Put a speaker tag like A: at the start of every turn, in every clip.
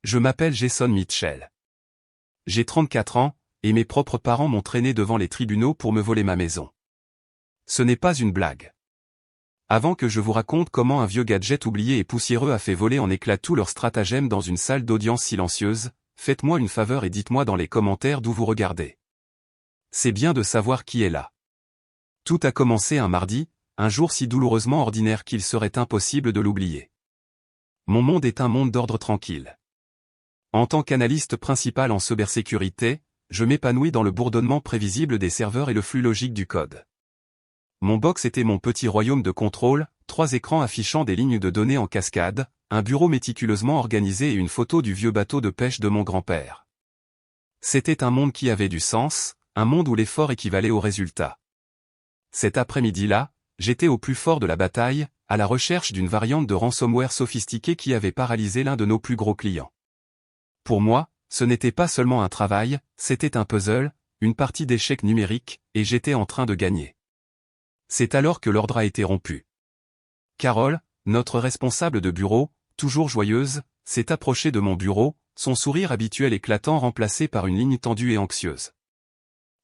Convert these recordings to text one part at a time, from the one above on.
A: Je m'appelle Jason Mitchell. J'ai 34 ans, et mes propres parents m'ont traîné devant les tribunaux pour me voler ma maison. Ce n'est pas une blague. Avant que je vous raconte comment un vieux gadget oublié et poussiéreux a fait voler en éclats tous leurs stratagèmes dans une salle d'audience silencieuse, faites-moi une faveur et dites-moi dans les commentaires d'où vous regardez. C'est bien de savoir qui est là. Tout a commencé un mardi, un jour si douloureusement ordinaire qu'il serait impossible de l'oublier. Mon monde est un monde d'ordre tranquille. En tant qu'analyste principal en cybersécurité, je m'épanouis dans le bourdonnement prévisible des serveurs et le flux logique du code. Mon box était mon petit royaume de contrôle, 3 écrans affichant des lignes de données en cascade, un bureau méticuleusement organisé et une photo du vieux bateau de pêche de mon grand-père. C'était un monde qui avait du sens, un monde où l'effort équivalait au résultat. Cet après-midi-là, j'étais au plus fort de la bataille, à la recherche d'une variante de ransomware sophistiquée qui avait paralysé l'un de nos plus gros clients. Pour moi, ce n'était pas seulement un travail, c'était un puzzle, une partie d'échecs numériques, et j'étais en train de gagner. C'est alors que l'ordre a été rompu. Carole, notre responsable de bureau, toujours joyeuse, s'est approchée de mon bureau, son sourire habituel éclatant remplacé par une ligne tendue et anxieuse.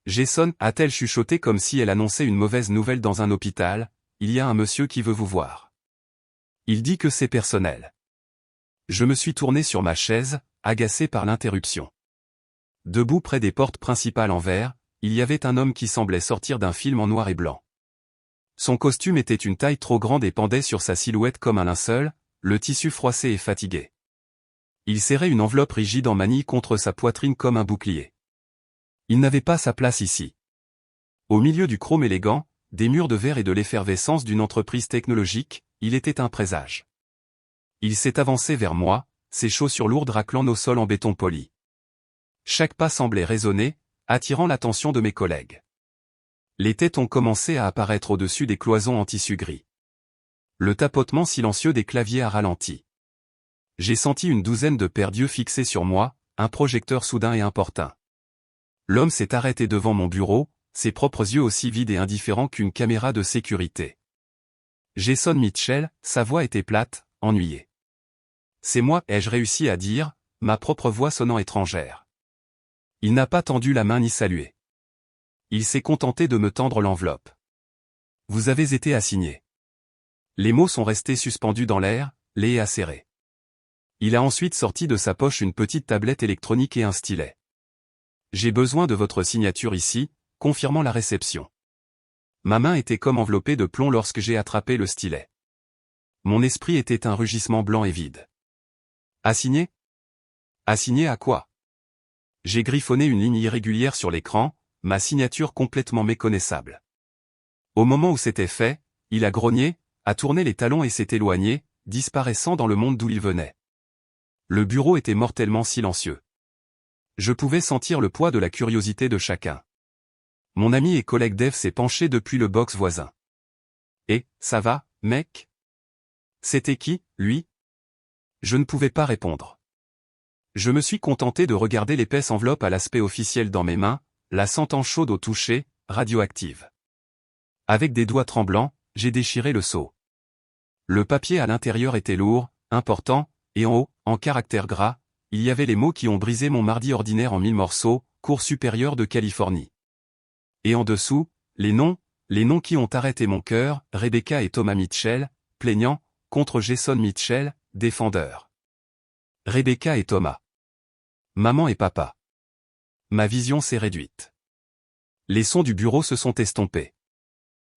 A: Jason, a-t-elle chuchoté comme si elle annonçait une mauvaise nouvelle dans un hôpital, il y a un monsieur qui veut vous voir. Il dit que c'est personnel. Je me suis tourné sur ma chaise, agacé par l'interruption. Debout près des portes principales en verre, il y avait un homme qui semblait sortir d'un film en noir et blanc. Son costume était une taille trop grande et pendait sur sa silhouette comme un linceul, le tissu froissé et fatigué. Il serrait une enveloppe rigide en manille contre sa poitrine comme un bouclier. Il n'avait pas sa place ici. Au milieu du chrome élégant, des murs de verre et de l'effervescence d'une entreprise technologique, il était un présage. Il s'est avancé vers moi, ses chaussures lourdes raclant nos sols en béton poli. Chaque pas semblait résonner, attirant l'attention de mes collègues. Les têtes ont commencé à apparaître au-dessus des cloisons en tissu gris. Le tapotement silencieux des claviers a ralenti. J'ai senti une douzaine de paires d'yeux fixés sur moi, un projecteur soudain et importun. L'homme s'est arrêté devant mon bureau, ses propres yeux aussi vides et indifférents qu'une caméra de sécurité. Jason Mitchell, sa voix était plate, ennuyée. C'est moi, ai-je réussi à dire, ma propre voix sonnant étrangère. Il n'a pas tendu la main ni salué. Il s'est contenté de me tendre l'enveloppe. Vous avez été assigné. Les mots sont restés suspendus dans l'air, les acérés. Il a ensuite sorti de sa poche une petite tablette électronique et un stylet. J'ai besoin de votre signature ici, confirmant la réception. Ma main était comme enveloppée de plomb lorsque j'ai attrapé le stylet. Mon esprit était un rugissement blanc et vide. Assigné ? Assigné à quoi ? J'ai griffonné une ligne irrégulière sur l'écran, ma signature complètement méconnaissable. Au moment où c'était fait, il a grogné, a tourné les talons et s'est éloigné, disparaissant dans le monde d'où il venait. Le bureau était mortellement silencieux. Je pouvais sentir le poids de la curiosité de chacun. Mon ami et collègue Dave s'est penché depuis le box voisin. Et, ça va, mec ? C'était qui, lui ? Je ne pouvais pas répondre. Je me suis contenté de regarder l'épaisse enveloppe à l'aspect officiel dans mes mains, la sentant chaude au toucher, radioactive. Avec des doigts tremblants, j'ai déchiré le sceau. Le papier à l'intérieur était lourd, important, et en haut, en caractères gras, il y avait les mots qui ont brisé mon mardi ordinaire en 1000 morceaux, Cour supérieure de Californie. Et en dessous, les noms qui ont arrêté mon cœur, Rebecca et Thomas Mitchell, plaignants, contre Jason Mitchell, défendeur. Rebecca et Thomas. Maman et papa. Ma vision s'est réduite. Les sons du bureau se sont estompés.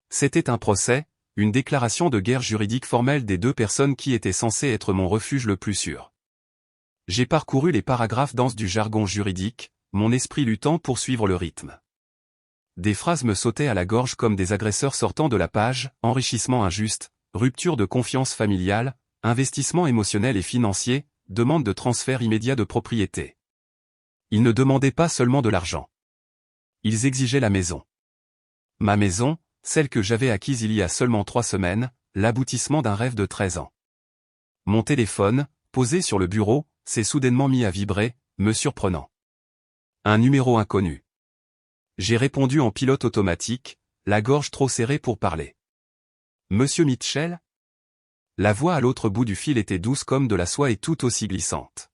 A: C'était un procès, une déclaration de guerre juridique formelle des 2 personnes qui étaient censées être mon refuge le plus sûr. J'ai parcouru les paragraphes denses du jargon juridique, mon esprit luttant pour suivre le rythme. Des phrases me sautaient à la gorge comme des agresseurs sortant de la page, enrichissement injuste, rupture de confiance familiale, investissement émotionnel et financier, demande de transfert immédiat de propriété. Ils ne demandaient pas seulement de l'argent. Ils exigeaient la maison. Ma maison, celle que j'avais acquise il y a seulement 3 semaines, l'aboutissement d'un rêve de 13 ans. Mon téléphone, posé sur le bureau, s'est soudainement mis à vibrer, me surprenant. Un numéro inconnu. J'ai répondu en pilote automatique, la gorge trop serrée pour parler. Monsieur Mitchell ? La voix à l'autre bout du fil était douce comme de la soie et tout aussi glissante.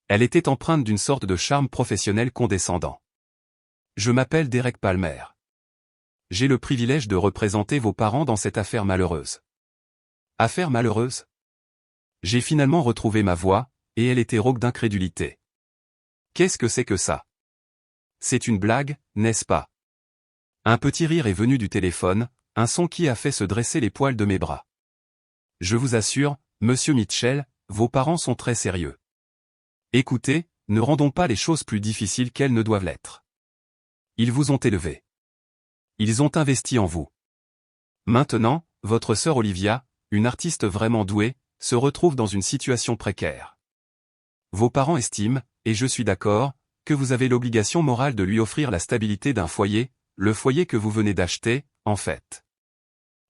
A: Elle était empreinte d'une sorte de charme professionnel condescendant. Je m'appelle Derek Palmer. J'ai le privilège de représenter vos parents dans cette affaire malheureuse. Affaire malheureuse? J'ai finalement retrouvé ma voix, et elle était rauque d'incrédulité. Qu'est-ce que c'est que ça? C'est une blague, n'est-ce pas? Un petit rire est venu du téléphone, un son qui a fait se dresser les poils de mes bras. Je vous assure, monsieur Mitchell, vos parents sont très sérieux. Écoutez, ne rendons pas les choses plus difficiles qu'elles ne doivent l'être. Ils vous ont élevé. Ils ont investi en vous. Maintenant, votre sœur Olivia, une artiste vraiment douée, se retrouve dans une situation précaire. Vos parents estiment, et je suis d'accord, que vous avez l'obligation morale de lui offrir la stabilité d'un foyer, le foyer que vous venez d'acheter, en fait.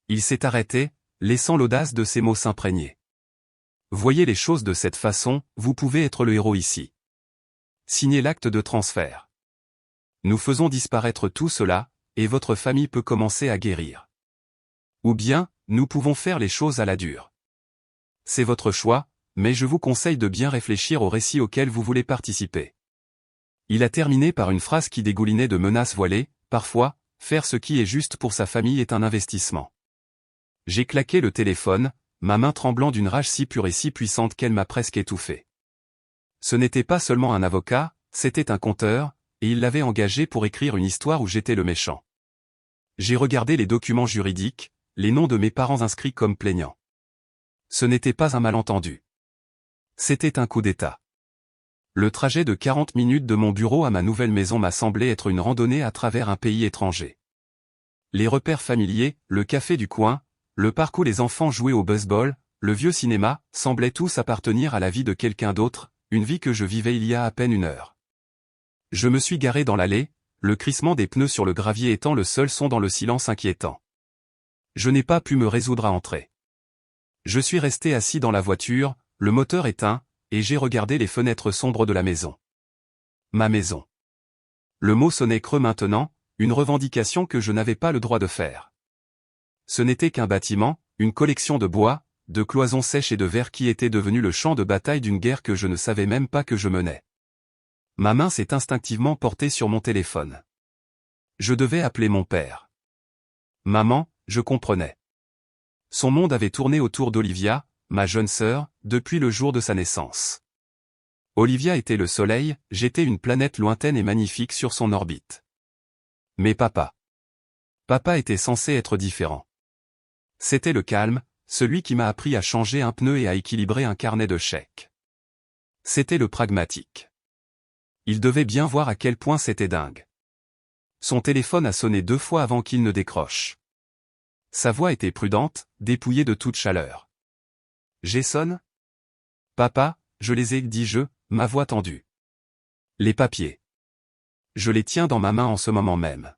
A: Il s'est arrêté, laissant l'audace de ses mots s'imprégner. Voyez les choses de cette façon, vous pouvez être le héros ici. Signez l'acte de transfert. Nous faisons disparaître tout cela, et votre famille peut commencer à guérir. Ou bien, nous pouvons faire les choses à la dure. C'est votre choix, mais je vous conseille de bien réfléchir au récit auquel vous voulez participer. Il a terminé par une phrase qui dégoulinait de menaces voilées, parfois, faire ce qui est juste pour sa famille est un investissement. J'ai claqué le téléphone, ma main tremblant d'une rage si pure et si puissante qu'elle m'a presque étouffé. Ce n'était pas seulement un avocat, c'était un conteur, et il l'avait engagé pour écrire une histoire où j'étais le méchant. J'ai regardé les documents juridiques, les noms de mes parents inscrits comme plaignants. Ce n'était pas un malentendu. C'était un coup d'État. Le trajet de 40 minutes de mon bureau à ma nouvelle maison m'a semblé être une randonnée à travers un pays étranger. Les repères familiers, le café du coin, le parc où les enfants jouaient au baseball, le vieux cinéma, semblaient tous appartenir à la vie de quelqu'un d'autre, une vie que je vivais il y a à peine une heure. Je me suis garé dans l'allée, le crissement des pneus sur le gravier étant le seul son dans le silence inquiétant. Je n'ai pas pu me résoudre à entrer. Je suis resté assis dans la voiture, le moteur éteint, et j'ai regardé les fenêtres sombres de la maison. Ma maison. Le mot sonnait creux maintenant, une revendication que je n'avais pas le droit de faire. Ce n'était qu'un bâtiment, une collection de bois, de cloisons sèches et de verre qui était devenu le champ de bataille d'une guerre que je ne savais même pas que je menais. Ma main s'est instinctivement portée sur mon téléphone. Je devais appeler mon père. Maman, je comprenais. Son monde avait tourné autour d'Olivia, ma jeune sœur, depuis le jour de sa naissance. Olivia était le soleil, j'étais une planète lointaine et magnifique sur son orbite. Mais papa. Papa était censé être différent. C'était le calme, celui qui m'a appris à changer un pneu et à équilibrer un carnet de chèques. C'était le pragmatique. Il devait bien voir à quel point c'était dingue. Son téléphone a sonné 2 fois avant qu'il ne décroche. Sa voix était prudente, dépouillée de toute chaleur. Jason? Papa, je les ai, dis-je, ma voix tendue. Les papiers. Je les tiens dans ma main en ce moment même.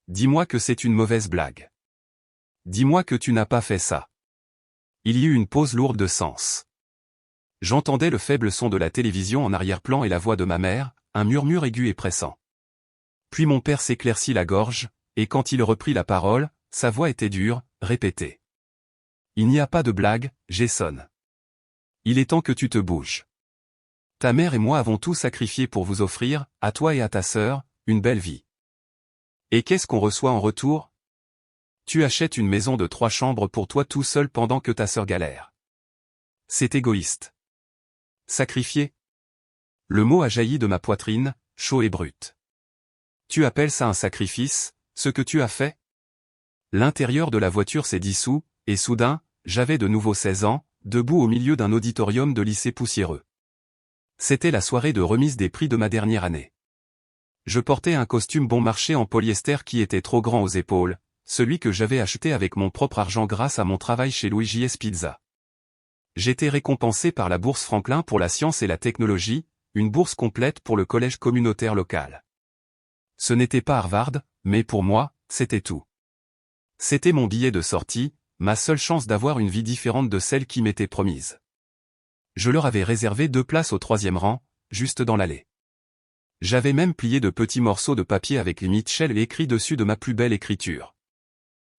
A: Dis-moi que c'est une mauvaise blague. Dis-moi que tu n'as pas fait ça. Il y eut une pause lourde de sens. J'entendais le faible son de la télévision en arrière-plan et la voix de ma mère, un murmure aigu et pressant. Puis mon père s'éclaircit la gorge, et quand il reprit la parole, sa voix était dure, répétée. Il n'y a pas de blague, Jason. Il est temps que tu te bouges. Ta mère et moi avons tout sacrifié pour vous offrir, à toi et à ta sœur, une belle vie. Et qu'est-ce qu'on reçoit en retour? Tu achètes une maison de 3 chambres pour toi tout seul pendant que ta sœur galère. C'est égoïste. Sacrifié? Le mot a jailli de ma poitrine, chaud et brut. Tu appelles ça un sacrifice, ce que tu as fait? L'intérieur de la voiture s'est dissous, et soudain, j'avais de nouveau 16 ans, debout au milieu d'un auditorium de lycée poussiéreux. C'était la soirée de remise des prix de ma dernière année. Je portais un costume bon marché en polyester qui était trop grand aux épaules, celui que j'avais acheté avec mon propre argent grâce à mon travail chez Louis J.S. Pizza. J'étais récompensé par la bourse Franklin pour la science et la technologie, une bourse complète pour le collège communautaire local. Ce n'était pas Harvard, mais pour moi, c'était tout. C'était mon billet de sortie, ma seule chance d'avoir une vie différente de celle qui m'était promise. Je leur avais réservé 2 places au 3e rang, juste dans l'allée. J'avais même plié de petits morceaux de papier avec les Mitchell écrits dessus de ma plus belle écriture.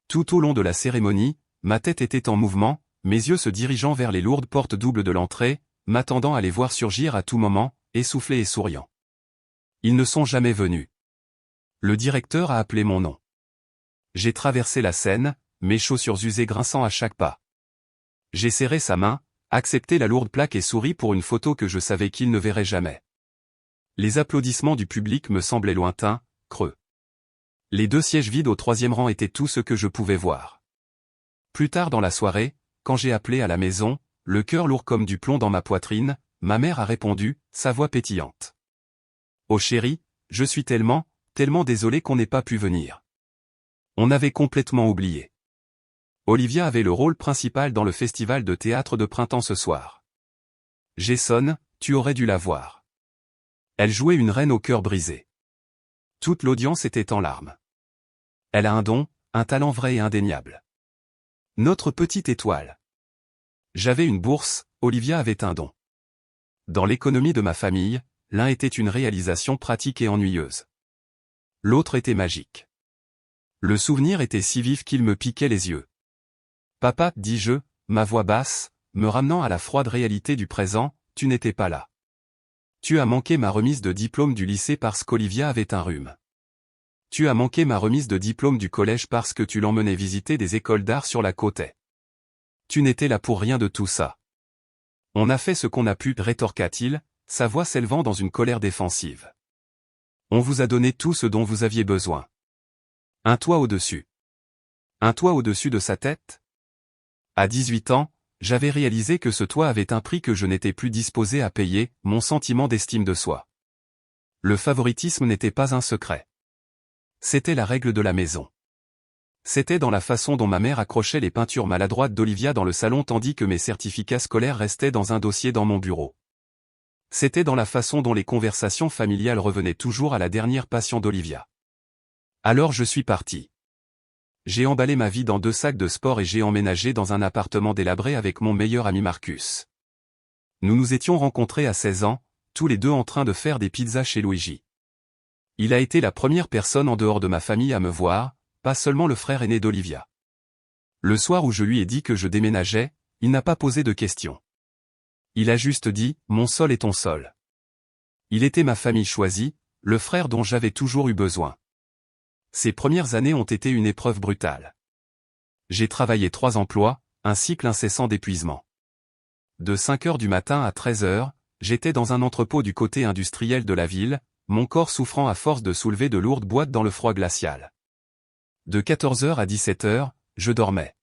A: Tout au long de la cérémonie, ma tête était en mouvement, mes yeux se dirigeant vers les lourdes portes doubles de l'entrée, m'attendant à les voir surgir à tout moment, essoufflés et souriants. Ils ne sont jamais venus. Le directeur a appelé mon nom. J'ai traversé la scène, mes chaussures usées grinçant à chaque pas. J'ai serré sa main, accepté la lourde plaque et souri pour une photo que je savais qu'il ne verrait jamais. Les applaudissements du public me semblaient lointains, creux. Les 2 sièges vides au 3e rang étaient tout ce que je pouvais voir. Plus tard dans la soirée, quand j'ai appelé à la maison, le cœur lourd comme du plomb dans ma poitrine, ma mère a répondu, sa voix pétillante. « Oh chérie, je suis tellement désolé qu'on n'ait pas pu venir. On avait complètement oublié. » Olivia avait le rôle principal dans le festival de théâtre de printemps ce soir. Jason, tu aurais dû la voir. Elle jouait une reine au cœur brisé. Toute l'audience était en larmes. Elle a un don, un talent vrai et indéniable. Notre petite étoile. J'avais une bourse, Olivia avait un don. Dans l'économie de ma famille, l'un était une réalisation pratique et ennuyeuse. L'autre était magique. Le souvenir était si vif qu'il me piquait les yeux. Papa, dis-je, ma voix basse, me ramenant à la froide réalité du présent, tu n'étais pas là. Tu as manqué ma remise de diplôme du lycée parce qu'Olivia avait un rhume. Tu as manqué ma remise de diplôme du collège parce que tu l'emmenais visiter des écoles d'art sur la côte est. Tu n'étais là pour rien de tout ça. On a fait ce qu'on a pu, rétorqua-t-il, sa voix s'élevant dans une colère défensive. On vous a donné tout ce dont vous aviez besoin. Un toit au-dessus. Un toit au-dessus de sa tête? À 18 ans, j'avais réalisé que ce toit avait un prix que je n'étais plus disposé à payer, mon sentiment d'estime de soi. Le favoritisme n'était pas un secret. C'était la règle de la maison. C'était dans la façon dont ma mère accrochait les peintures maladroites d'Olivia dans le salon tandis que mes certificats scolaires restaient dans un dossier dans mon bureau. C'était dans la façon dont les conversations familiales revenaient toujours à la dernière passion d'Olivia. Alors je suis parti. J'ai emballé ma vie dans 2 sacs de sport et j'ai emménagé dans un appartement délabré avec mon meilleur ami Marcus. Nous nous étions rencontrés à 16 ans, tous les deux en train de faire des pizzas chez Luigi. Il a été la première personne en dehors de ma famille à me voir, pas seulement le frère aîné d'Olivia. Le soir où je lui ai dit que je déménageais, il n'a pas posé de questions. Il a juste dit, mon sol est ton sol. Il était ma famille choisie, le frère dont j'avais toujours eu besoin. Ces premières années ont été une épreuve brutale. J'ai travaillé 3 emplois, un cycle incessant d'épuisement. De 5 heures du matin à 13 heures, j'étais dans un entrepôt du côté industriel de la ville, mon corps souffrant à force de soulever de lourdes boîtes dans le froid glacial. De 14 heures à 17 heures, je dormais.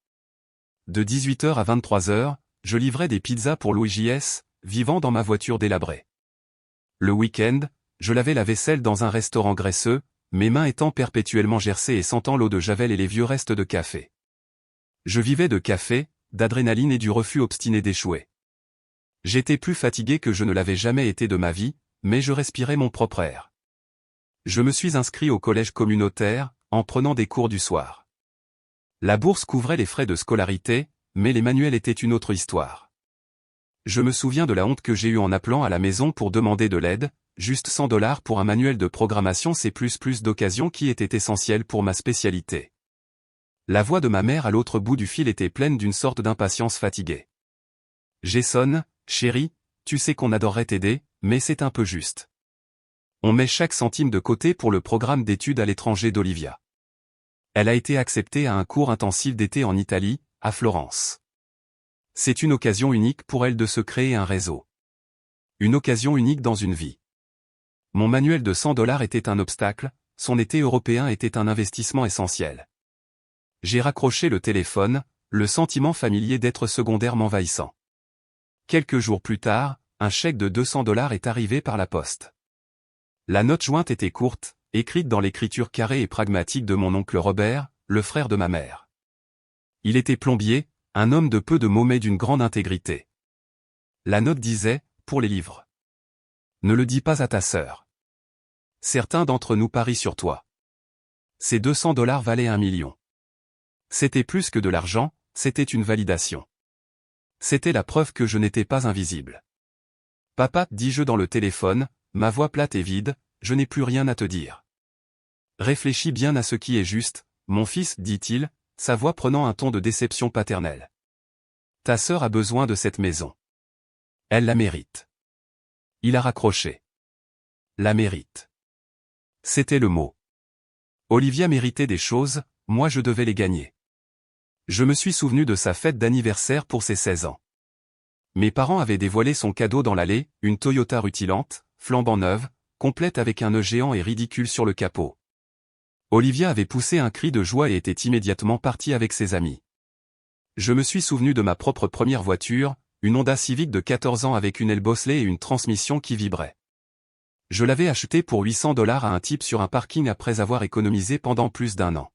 A: De 18 heures à 23 heures, je livrais des pizzas pour Luigi S, vivant dans ma voiture délabrée. Le week-end, je lavais la vaisselle dans un restaurant graisseux, mes mains étant perpétuellement gercées et sentant l'eau de javel et les vieux restes de café. Je vivais de café, d'adrénaline et du refus obstiné d'échouer. J'étais plus fatigué que je ne l'avais jamais été de ma vie, mais je respirais mon propre air. Je me suis inscrit au collège communautaire, en prenant des cours du soir. La bourse couvrait les frais de scolarité, mais les manuels étaient une autre histoire. Je me souviens de la honte que j'ai eue en appelant à la maison pour demander de l'aide, juste $100 pour un manuel de programmation C++ d'occasion qui était essentiel pour ma spécialité. La voix de ma mère à l'autre bout du fil était pleine d'une sorte d'impatience fatiguée. Jason, chérie, tu sais qu'on adorerait t'aider, mais c'est un peu juste. On met chaque centime de côté pour le programme d'études à l'étranger d'Olivia. Elle a été acceptée à un cours intensif d'été en Italie, à Florence. C'est une occasion unique pour elle de se créer un réseau. Une occasion unique dans une vie. Mon manuel de $100 était un obstacle, son été européen était un investissement essentiel. J'ai raccroché le téléphone, le sentiment familier d'être secondaire m'envahissant. Quelques jours plus tard, un chèque de $200 est arrivé par la poste. La note jointe était courte, écrite dans l'écriture carrée et pragmatique de mon oncle Robert, le frère de ma mère. Il était plombier, un homme de peu de mots mais d'une grande intégrité. La note disait, pour les livres. Ne le dis pas à ta sœur. Certains d'entre nous parient sur toi. Ces $200 valaient 1 million. C'était plus que de l'argent, c'était une validation. C'était la preuve que je n'étais pas invisible. Papa, dis-je dans le téléphone, ma voix plate et vide, je n'ai plus rien à te dire. Réfléchis bien à ce qui est juste, mon fils, dit-il, sa voix prenant un ton de déception paternelle. Ta sœur a besoin de cette maison. Elle la mérite. Il a raccroché. La mérite. C'était le mot. Olivia méritait des choses, moi je devais les gagner. Je me suis souvenu de sa fête d'anniversaire pour ses 16 ans. Mes parents avaient dévoilé son cadeau dans l'allée, une Toyota rutilante, flambant neuve, complète avec un nœud géant et ridicule sur le capot. Olivia avait poussé un cri de joie et était immédiatement partie avec ses amis. Je me suis souvenu de ma propre première voiture, une Honda Civic de 14 ans avec une aile bosselée et une transmission qui vibrait. Je l'avais achetée pour $800 à un type sur un parking après avoir économisé pendant plus d'1 an.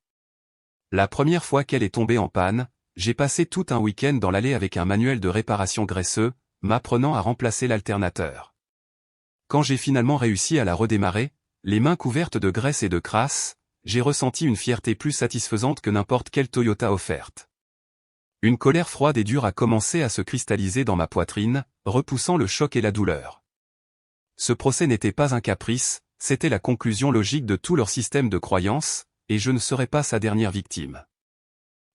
A: La première fois qu'elle est tombée en panne, j'ai passé tout un week-end dans l'allée avec un manuel de réparation graisseux, m'apprenant à remplacer l'alternateur. Quand j'ai finalement réussi à la redémarrer, les mains couvertes de graisse et de crasse, j'ai ressenti une fierté plus satisfaisante que n'importe quelle Toyota offerte. Une colère froide et dure a commencé à se cristalliser dans ma poitrine, repoussant le choc et la douleur. Ce procès n'était pas un caprice, c'était la conclusion logique de tout leur système de croyances, et je ne serais pas sa dernière victime.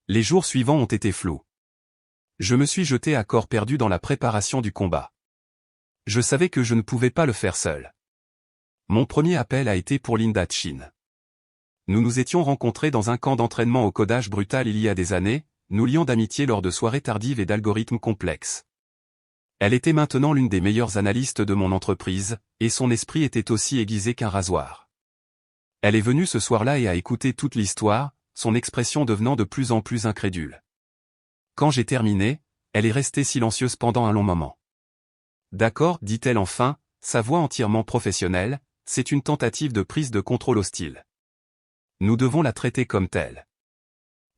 A: Les jours suivants ont été flous. Je me suis jeté à corps perdu dans la préparation du combat. Je savais que je ne pouvais pas le faire seul. Mon premier appel a été pour Linda Chin. Nous nous étions rencontrés dans un camp d'entraînement au codage brutal il y a des années, nous liant d'amitié lors de soirées tardives et d'algorithmes complexes. Elle était maintenant l'une des meilleures analystes de mon entreprise, et son esprit était aussi aiguisé qu'un rasoir. Elle est venue ce soir-là et a écouté toute l'histoire, son expression devenant de plus en plus incrédule. Quand j'ai terminé, elle est restée silencieuse pendant un long moment. D'accord, dit-elle enfin, sa voix entièrement professionnelle, c'est une tentative de prise de contrôle hostile. Nous devons la traiter comme telle.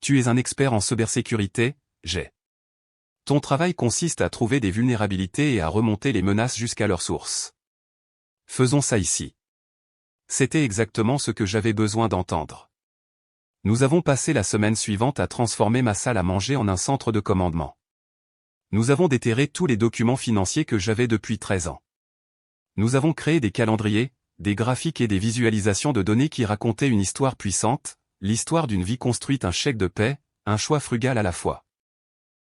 A: Tu es un expert en cybersécurité, j'ai. Ton travail consiste à trouver des vulnérabilités et à remonter les menaces jusqu'à leur source. Faisons ça ici. C'était exactement ce que j'avais besoin d'entendre. Nous avons passé la semaine suivante à transformer ma salle à manger en un centre de commandement. Nous avons déterré tous les documents financiers que j'avais depuis 13 ans. Nous avons créé des calendriers, des graphiques et des visualisations de données qui racontaient une histoire puissante, l'histoire d'une vie construite, un chèque de paix, un choix frugal à la fois.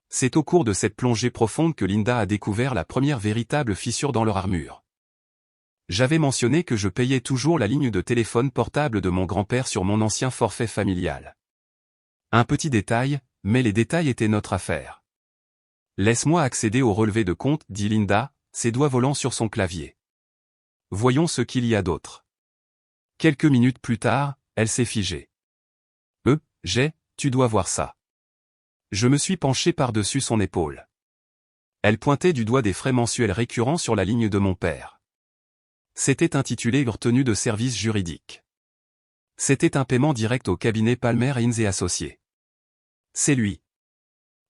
A: C'est au cours de cette plongée profonde que Linda a découvert la première véritable fissure dans leur armure. J'avais mentionné que je payais toujours la ligne de téléphone portable de mon grand-père sur mon ancien forfait familial. Un petit détail, mais les détails étaient notre affaire. Laisse-moi accéder au relevé de compte, dit Linda, ses doigts volant sur son clavier. Voyons ce qu'il y a d'autre. Quelques minutes plus tard, elle s'est figée. Tu dois voir ça. Je me suis penché par-dessus son épaule. Elle pointait du doigt des frais mensuels récurrents sur la ligne de mon père. C'était intitulé retenue de services juridiques. C'était un paiement direct au cabinet Palmer Inns et Associés. C'est lui.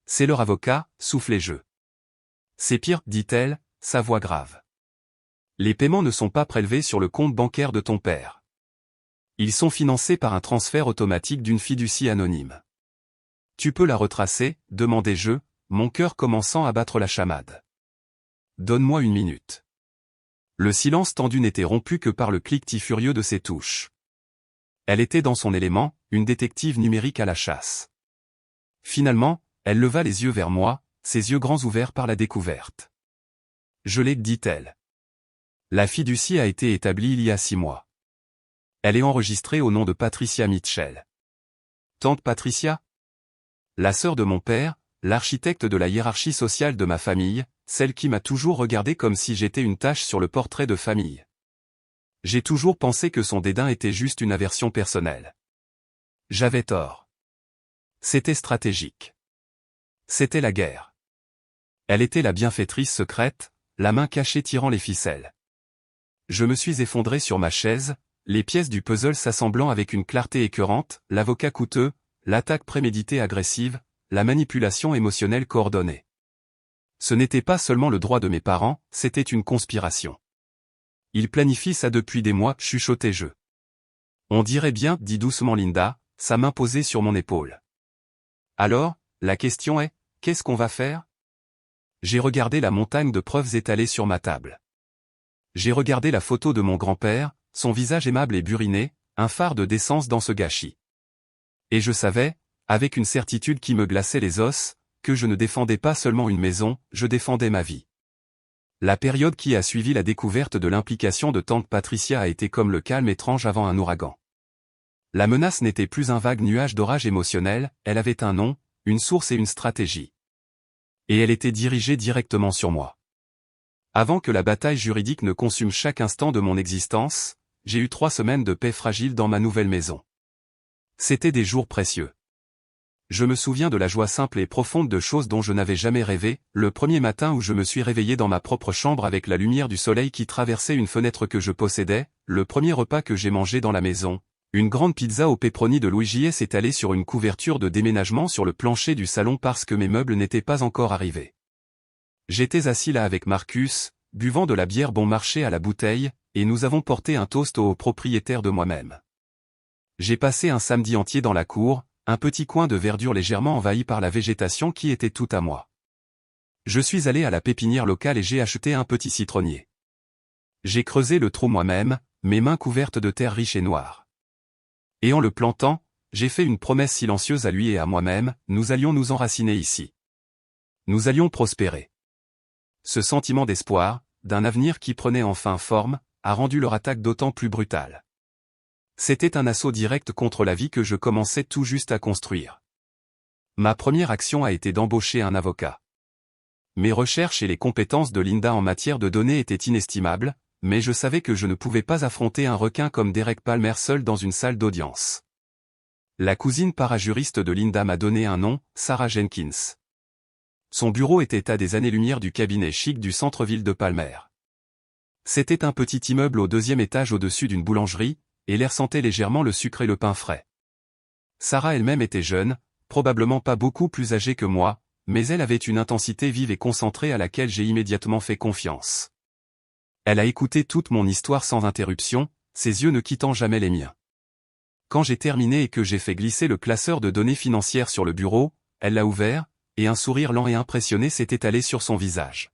A: C'est leur avocat, soufflai-je. C'est pire, dit-elle, sa voix grave. Les paiements ne sont pas prélevés sur le compte bancaire de ton père. Ils sont financés par un transfert automatique d'une fiducie anonyme. Tu peux la retracer, demandai-je, mon cœur commençant à battre la chamade. Donne-moi 1 minute. Le silence tendu n'était rompu que par le cliquetis furieux de ses touches. Elle était dans son élément, une détective numérique à la chasse. Finalement, elle leva les yeux vers moi, ses yeux grands ouverts par la découverte. Je l'ai, dit-elle. La fiducie a été établie il y a 6 mois. Elle est enregistrée au nom de Patricia Mitchell. Tante Patricia? La sœur de mon père, l'architecte de la hiérarchie sociale de ma famille, celle qui m'a toujours regardé comme si j'étais une tache sur le portrait de famille. J'ai toujours pensé que son dédain était juste une aversion personnelle. J'avais tort. C'était stratégique. C'était la guerre. Elle était la bienfaitrice secrète, la main cachée tirant les ficelles. Je me suis effondré sur ma chaise, les pièces du puzzle s'assemblant avec une clarté écœurante, l'avocat coûteux, l'attaque préméditée agressive, la manipulation émotionnelle coordonnée. Ce n'était pas seulement le droit de mes parents, c'était une conspiration. Ils planifient ça depuis des mois, chuchotai-je. On dirait bien, dit doucement Linda, sa main posée sur mon épaule. Alors, la question est, qu'est-ce qu'on va faire? J'ai regardé la montagne de preuves étalée sur ma table. J'ai regardé la photo de mon grand-père, son visage aimable et buriné, un phare de décence dans ce gâchis. Et je savais, avec une certitude qui me glaçait les os, que je ne défendais pas seulement une maison, je défendais ma vie. La période qui a suivi la découverte de l'implication de tante Patricia a été comme le calme étrange avant un ouragan. La menace n'était plus un vague nuage d'orage émotionnel, elle avait un nom, une source et une stratégie. Et elle était dirigée directement sur moi. Avant que la bataille juridique ne consume chaque instant de mon existence, j'ai eu 3 semaines de paix fragile dans ma nouvelle maison. C'étaient des jours précieux. Je me souviens de la joie simple et profonde de choses dont je n'avais jamais rêvé, le premier matin où je me suis réveillé dans ma propre chambre avec la lumière du soleil qui traversait une fenêtre que je possédais, le premier repas que j'ai mangé dans la maison, une grande pizza au pepperoni de Louis J.S. étalée sur une couverture de déménagement sur le plancher du salon parce que mes meubles n'étaient pas encore arrivés. J'étais assis là avec Marcus, buvant de la bière bon marché à la bouteille, et nous avons porté un toast au propriétaire de moi-même. J'ai passé un samedi entier dans la cour, un petit coin de verdure légèrement envahi par la végétation qui était tout à moi. Je suis allé à la pépinière locale et j'ai acheté un petit citronnier. J'ai creusé le trou moi-même, mes mains couvertes de terre riche et noire. Et en le plantant, j'ai fait une promesse silencieuse à lui et à moi-même, nous allions nous enraciner ici. Nous allions prospérer. Ce sentiment d'espoir, d'un avenir qui prenait enfin forme, a rendu leur attaque d'autant plus brutale. C'était un assaut direct contre la vie que je commençais tout juste à construire. Ma première action a été d'embaucher un avocat. Mes recherches et les compétences de Linda en matière de données étaient inestimables, mais je savais que je ne pouvais pas affronter un requin comme Derek Palmer seul dans une salle d'audience. La cousine parajuriste de Linda m'a donné un nom, Sarah Jenkins. Son bureau était à des années-lumière du cabinet chic du centre-ville de Palmer. C'était un petit immeuble au 2e étage au-dessus d'une boulangerie, et l'air sentait légèrement le sucre et le pain frais. Sarah elle-même était jeune, probablement pas beaucoup plus âgée que moi, mais elle avait une intensité vive et concentrée à laquelle j'ai immédiatement fait confiance. Elle a écouté toute mon histoire sans interruption, ses yeux ne quittant jamais les miens. Quand j'ai terminé et que j'ai fait glisser le classeur de données financières sur le bureau, elle l'a ouvert, et un sourire lent et impressionné s'est étalé sur son visage.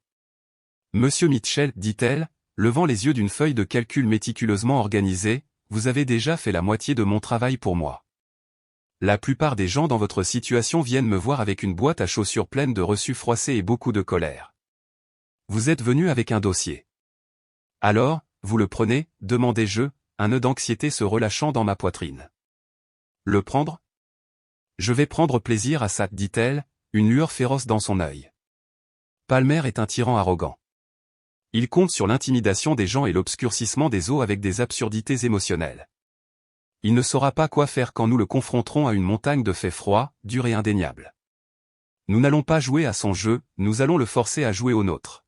A: « Monsieur Mitchell, dit-elle, levant les yeux d'une feuille de calcul méticuleusement organisée, vous avez déjà fait la moitié de mon travail pour moi. La plupart des gens dans votre situation viennent me voir avec une boîte à chaussures pleine de reçus froissés et beaucoup de colère. Vous êtes venu avec un dossier. Alors, vous le prenez, demandai-je, un nœud d'anxiété se relâchant dans ma poitrine. Le prendre? Je vais prendre plaisir à ça, dit-elle, une lueur féroce dans son œil. Palmer est un tyran arrogant. Il compte sur l'intimidation des gens et l'obscurcissement des eaux avec des absurdités émotionnelles. Il ne saura pas quoi faire quand nous le confronterons à une montagne de faits froids, durs et indéniables. Nous n'allons pas jouer à son jeu, nous allons le forcer à jouer au nôtre.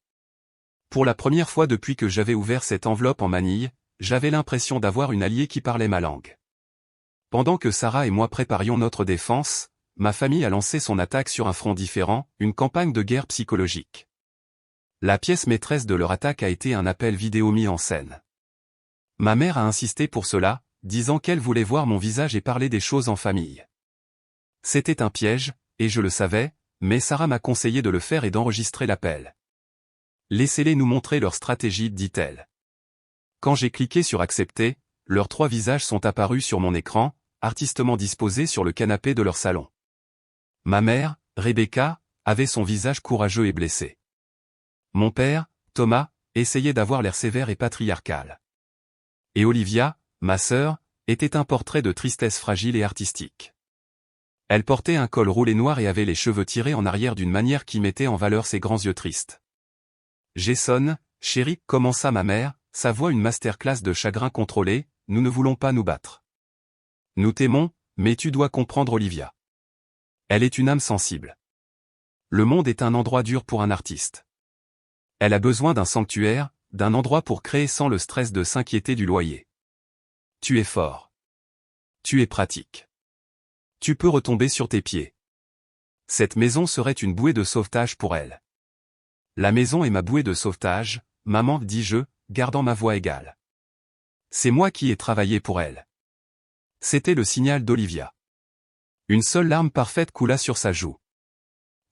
A: Pour la première fois depuis que j'avais ouvert cette enveloppe en manille, j'avais l'impression d'avoir une alliée qui parlait ma langue. Pendant que Sarah et moi préparions notre défense, ma famille a lancé son attaque sur un front différent, une campagne de guerre psychologique. La pièce maîtresse de leur attaque a été un appel vidéo mis en scène. Ma mère a insisté pour cela, disant qu'elle voulait voir mon visage et parler des choses en famille. C'était un piège, et je le savais, mais Sarah m'a conseillé de le faire et d'enregistrer l'appel. Laissez-les nous montrer leur stratégie, dit-elle. Quand j'ai cliqué sur accepter, leurs 3 visages sont apparus sur mon écran, artistement disposés sur le canapé de leur salon. Ma mère, Rebecca, avait son visage courageux et blessé. Mon père, Thomas, essayait d'avoir l'air sévère et patriarcal. Et Olivia, ma sœur, était un portrait de tristesse fragile et artistique. Elle portait un col roulé noir et avait les cheveux tirés en arrière d'une manière qui mettait en valeur ses grands yeux tristes. Jason, chérie, commença ma mère, sa voix une masterclass de chagrin contrôlé, nous ne voulons pas nous battre. Nous t'aimons, mais tu dois comprendre Olivia. Elle est une âme sensible. Le monde est un endroit dur pour un artiste. Elle a besoin d'un sanctuaire, d'un endroit pour créer sans le stress de s'inquiéter du loyer. Tu es fort. Tu es pratique. Tu peux retomber sur tes pieds. Cette maison serait une bouée de sauvetage pour elle. La maison est ma bouée de sauvetage, maman, dis-je, gardant ma voix égale. C'est moi qui ai travaillé pour elle. C'était le signal d'Olivia. Une seule larme parfaite coula sur sa joue.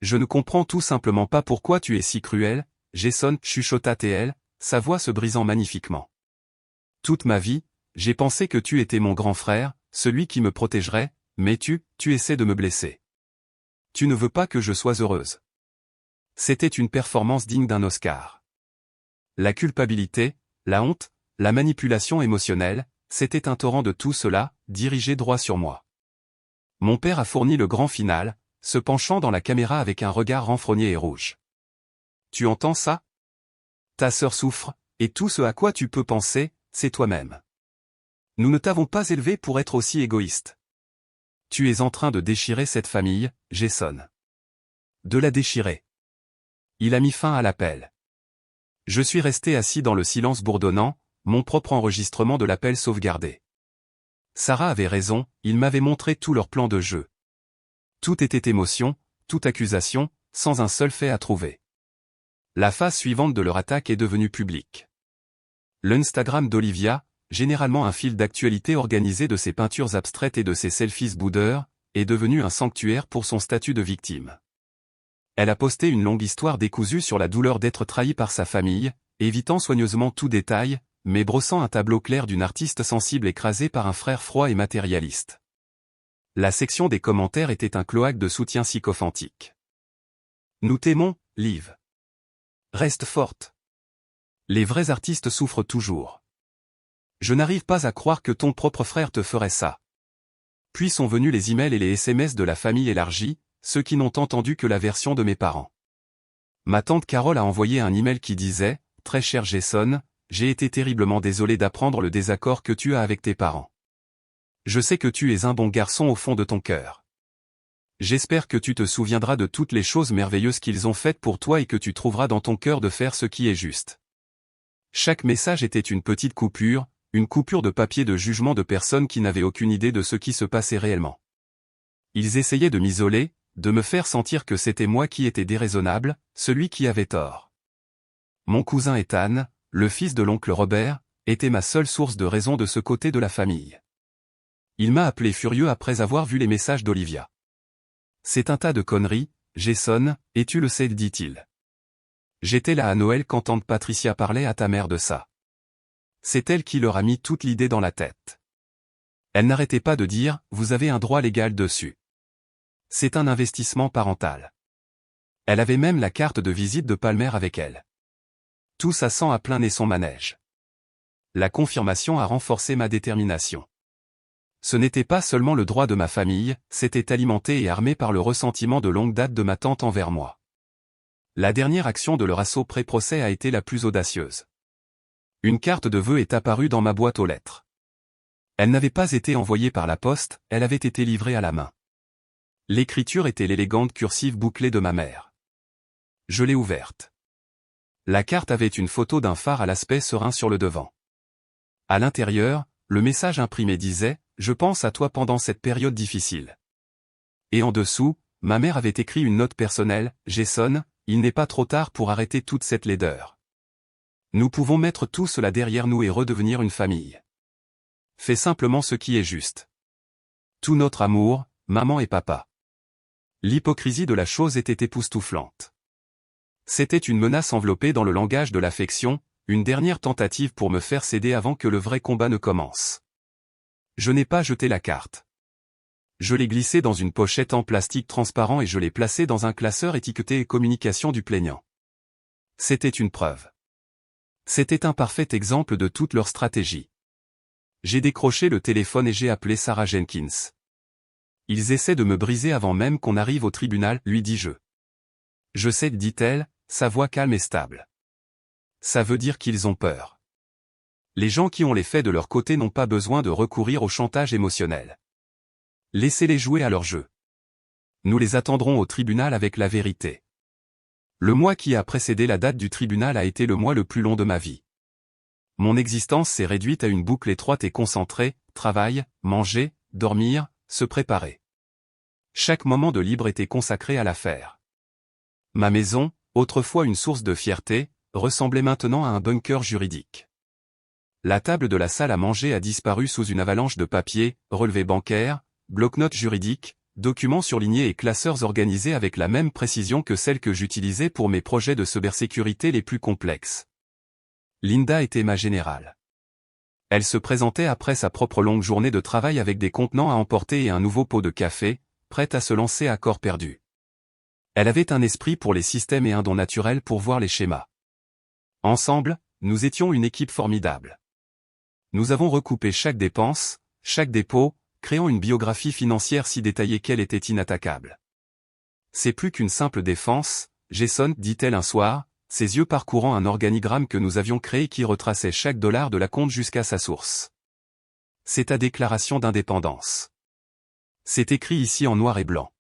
A: Je ne comprends tout simplement pas pourquoi tu es si cruel, Jason, chuchota-t-elle, sa voix se brisant magnifiquement. Toute ma vie, j'ai pensé que tu étais mon grand frère, celui qui me protégerait, mais tu essaies de me blesser. Tu ne veux pas que je sois heureuse. C'était une performance digne d'un Oscar. La culpabilité, la honte, la manipulation émotionnelle, c'était un torrent de tout cela, dirigé droit sur moi. Mon père a fourni le grand final, se penchant dans la caméra avec un regard renfrogné et rouge. Tu entends ça? Ta sœur souffre, et tout ce à quoi tu peux penser, c'est toi-même. Nous ne t'avons pas élevé pour être aussi égoïste. Tu es en train de déchirer cette famille, Jason. De la déchirer. Il a mis fin à l'appel. Je suis resté assis dans le silence bourdonnant, mon propre enregistrement de l'appel sauvegardé. Sarah avait raison, ils m'avaient montré tout leur plan de jeu. Tout était émotion, toute accusation, sans un seul fait à trouver. La phase suivante de leur attaque est devenue publique. L'Instagram d'Olivia, généralement un fil d'actualité organisé de ses peintures abstraites et de ses selfies boudeurs, est devenu un sanctuaire pour son statut de victime. Elle a posté une longue histoire décousue sur la douleur d'être trahie par sa famille, évitant soigneusement tout détail, mais brossant un tableau clair d'une artiste sensible écrasée par un frère froid et matérialiste. La section des commentaires était un cloaque de soutien sycophantique. Nous t'aimons, Liv. Reste forte. Les vrais artistes souffrent toujours. Je n'arrive pas à croire que ton propre frère te ferait ça. Puis sont venus les emails et les SMS de la famille élargie, ceux qui n'ont entendu que la version de mes parents. Ma tante Carole a envoyé un email qui disait « Très cher Jason, j'ai été terriblement désolé d'apprendre le désaccord que tu as avec tes parents. Je sais que tu es un bon garçon au fond de ton cœur. J'espère que tu te souviendras de toutes les choses merveilleuses qu'ils ont faites pour toi et que tu trouveras dans ton cœur de faire ce qui est juste. » Chaque message était une petite coupure, une coupure de papier de jugement de personnes qui n'avaient aucune idée de ce qui se passait réellement. Ils essayaient de m'isoler, de me faire sentir que c'était moi qui étais déraisonnable, celui qui avait tort. Mon cousin Ethan, le fils de l'oncle Robert, était ma seule source de raison de ce côté de la famille. Il m'a appelé furieux après avoir vu les messages d'Olivia. C'est un tas de conneries, Jason, et tu le sais, dit-il. J'étais là à Noël quand tante Patricia parlait à ta mère de ça. C'est elle qui leur a mis toute l'idée dans la tête. Elle n'arrêtait pas de dire, vous avez un droit légal dessus. C'est un investissement parental. Elle avait même la carte de visite de Palmer avec elle. Tout ça sent à plein nez son manège. La confirmation a renforcé ma détermination. Ce n'était pas seulement le droit de ma famille, c'était alimenté et armé par le ressentiment de longue date de ma tante envers moi. La dernière action de leur assaut pré-procès a été la plus audacieuse. Une carte de vœux est apparue dans ma boîte aux lettres. Elle n'avait pas été envoyée par la poste, elle avait été livrée à la main. L'écriture était l'élégante cursive bouclée de ma mère. Je l'ai ouverte. La carte avait une photo d'un phare à l'aspect serein sur le devant. À l'intérieur, le message imprimé disait « Je pense à toi pendant cette période difficile ». Et en dessous, ma mère avait écrit une note personnelle « Jason, il n'est pas trop tard pour arrêter toute cette laideur. Nous pouvons mettre tout cela derrière nous et redevenir une famille. Fais simplement ce qui est juste. Tout notre amour, maman et papa. » L'hypocrisie de la chose était époustouflante. C'était une menace enveloppée dans le langage de l'affection, une dernière tentative pour me faire céder avant que le vrai combat ne commence. Je n'ai pas jeté la carte. Je l'ai glissée dans une pochette en plastique transparent et je l'ai placée dans un classeur étiqueté communication du plaignant. C'était une preuve. C'était un parfait exemple de toute leur stratégie. J'ai décroché le téléphone et j'ai appelé Sarah Jenkins. Ils essaient de me briser avant même qu'on arrive au tribunal, lui dis-je. Je sais, dit-elle, sa voix calme et stable. Ça veut dire qu'ils ont peur. Les gens qui ont les faits de leur côté n'ont pas besoin de recourir au chantage émotionnel. Laissez-les jouer à leur jeu. Nous les attendrons au tribunal avec la vérité. Le mois qui a précédé la date du tribunal a été le mois le plus long de ma vie. Mon existence s'est réduite à une boucle étroite et concentrée, travail, manger, dormir, se préparer. Chaque moment de libre était consacré à l'affaire. Ma maison, autrefois une source de fierté, ressemblait maintenant à un bunker juridique. La table de la salle à manger a disparu sous une avalanche de papiers, relevés bancaires, bloc-notes juridiques, documents surlignés et classeurs organisés avec la même précision que celle que j'utilisais pour mes projets de cybersécurité les plus complexes. Linda était ma générale. Elle se présentait après sa propre longue journée de travail avec des contenants à emporter et un nouveau pot de café, prête à se lancer à corps perdu. Elle avait un esprit pour les systèmes et un don naturel pour voir les schémas. Ensemble, nous étions une équipe formidable. Nous avons recoupé chaque dépense, chaque dépôt, créant une biographie financière si détaillée qu'elle était inattaquable. C'est plus qu'une simple défense, Jason, dit-elle un soir, ses yeux parcourant un organigramme que nous avions créé qui retraçait chaque dollar de la compte jusqu'à sa source. C'est ta déclaration d'indépendance. C'est écrit ici en noir et blanc.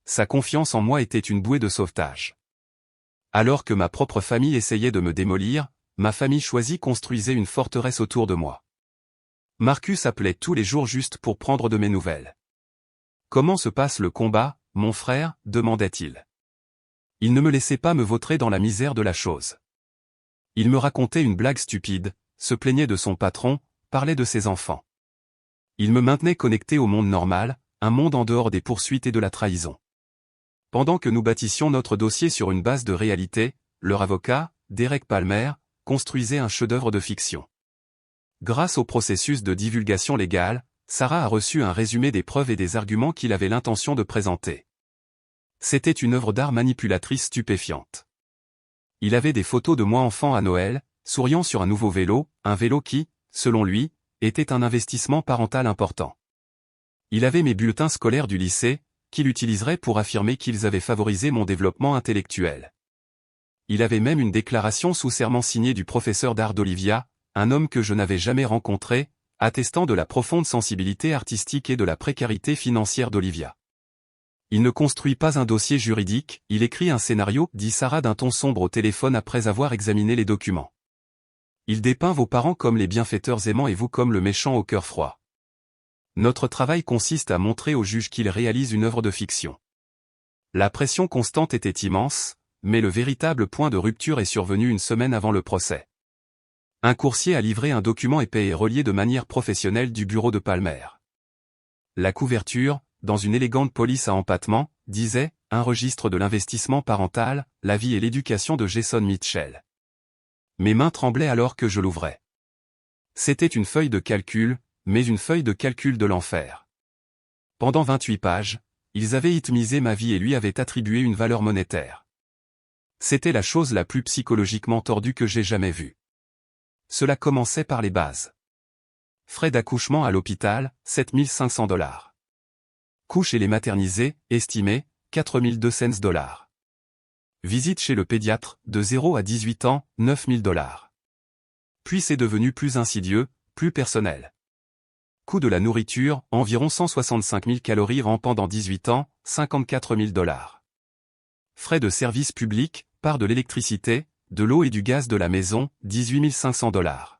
A: Sa confiance en moi était une bouée de sauvetage. Alors que ma propre famille essayait de me démolir, ma famille choisie construisait une forteresse autour de moi. Marcus appelait tous les jours juste pour prendre de mes nouvelles. « Comment se passe le combat, mon frère » demandait-il. Il ne me laissait pas me vautrer dans la misère de la chose. Il me racontait une blague stupide, se plaignait de son patron, parlait de ses enfants. Il me maintenait connecté au monde normal, un monde en dehors des poursuites et de la trahison. Pendant que nous bâtissions notre dossier sur une base de réalité, leur avocat, Derek Palmer, construisait un chef-d'œuvre de fiction. Grâce au processus de divulgation légale, Sarah a reçu un résumé des preuves et des arguments qu'il avait l'intention de présenter. C'était une œuvre d'art manipulatrice stupéfiante. Il avait des photos de moi enfant à Noël, souriant sur un nouveau vélo, un vélo qui, selon lui, était un investissement parental important. Il avait mes bulletins scolaires du lycée, qu'il utiliserait pour affirmer qu'ils avaient favorisé mon développement intellectuel. Il avait même une déclaration sous serment signée du professeur d'art d'Olivia, un homme que je n'avais jamais rencontré, attestant de la profonde sensibilité artistique et de la précarité financière d'Olivia. Il ne construit pas un dossier juridique, il écrit un scénario, dit Sarah d'un ton sombre au téléphone après avoir examiné les documents. Il dépeint vos parents comme les bienfaiteurs aimants et vous comme le méchant au cœur froid. Notre travail consiste à montrer au juge qu'il réalise une œuvre de fiction. La pression constante était immense, mais le véritable point de rupture est survenu une semaine avant le procès. Un coursier a livré un document épais et relié de manière professionnelle du bureau de Palmer. La couverture, dans une élégante police à empattement, disait « Un registre de l'investissement parental, la vie et l'éducation de Jason Mitchell ». Mes mains tremblaient alors que je l'ouvrais. C'était une feuille de calcul, mais une feuille de calcul de l'enfer. Pendant 28 pages, ils avaient itomisé ma vie et lui avaient attribué une valeur monétaire. C'était la chose la plus psychologiquement tordue que j'ai jamais vue. Cela commençait par les bases. Frais d'accouchement à l'hôpital, 7500 $. Couche et les maternisés, estimés, 4200 $. Visite chez le pédiatre, de 0 à 18 ans, 9000 $. Puis c'est devenu plus insidieux, plus personnel. Coût de la nourriture, environ 165 000 calories pendant 18 ans, 54 000 $. Frais de service public, part de l'électricité, de l'eau et du gaz de la maison, 18 500 $.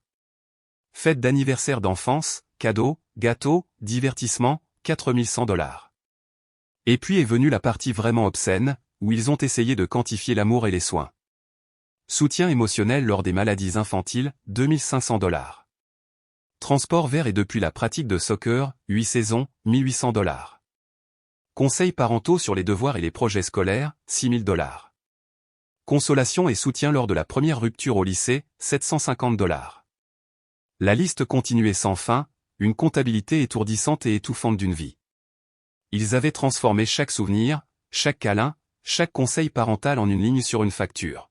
A: Fête d'anniversaire d'enfance, cadeaux, gâteaux, divertissement, 4 100 $. Et puis est venue la partie vraiment obscène, où ils ont essayé de quantifier l'amour et les soins. Soutien émotionnel lors des maladies infantiles, 2 500 $. Transport vers et depuis la pratique de soccer, 8 saisons, 1800 $. Conseils parentaux sur les devoirs et les projets scolaires, 6000 $. Consolation et soutien lors de la première rupture au lycée, 750 $. La liste continuait sans fin, une comptabilité étourdissante et étouffante d'une vie. Ils avaient transformé chaque souvenir, chaque câlin, chaque conseil parental en une ligne sur une facture.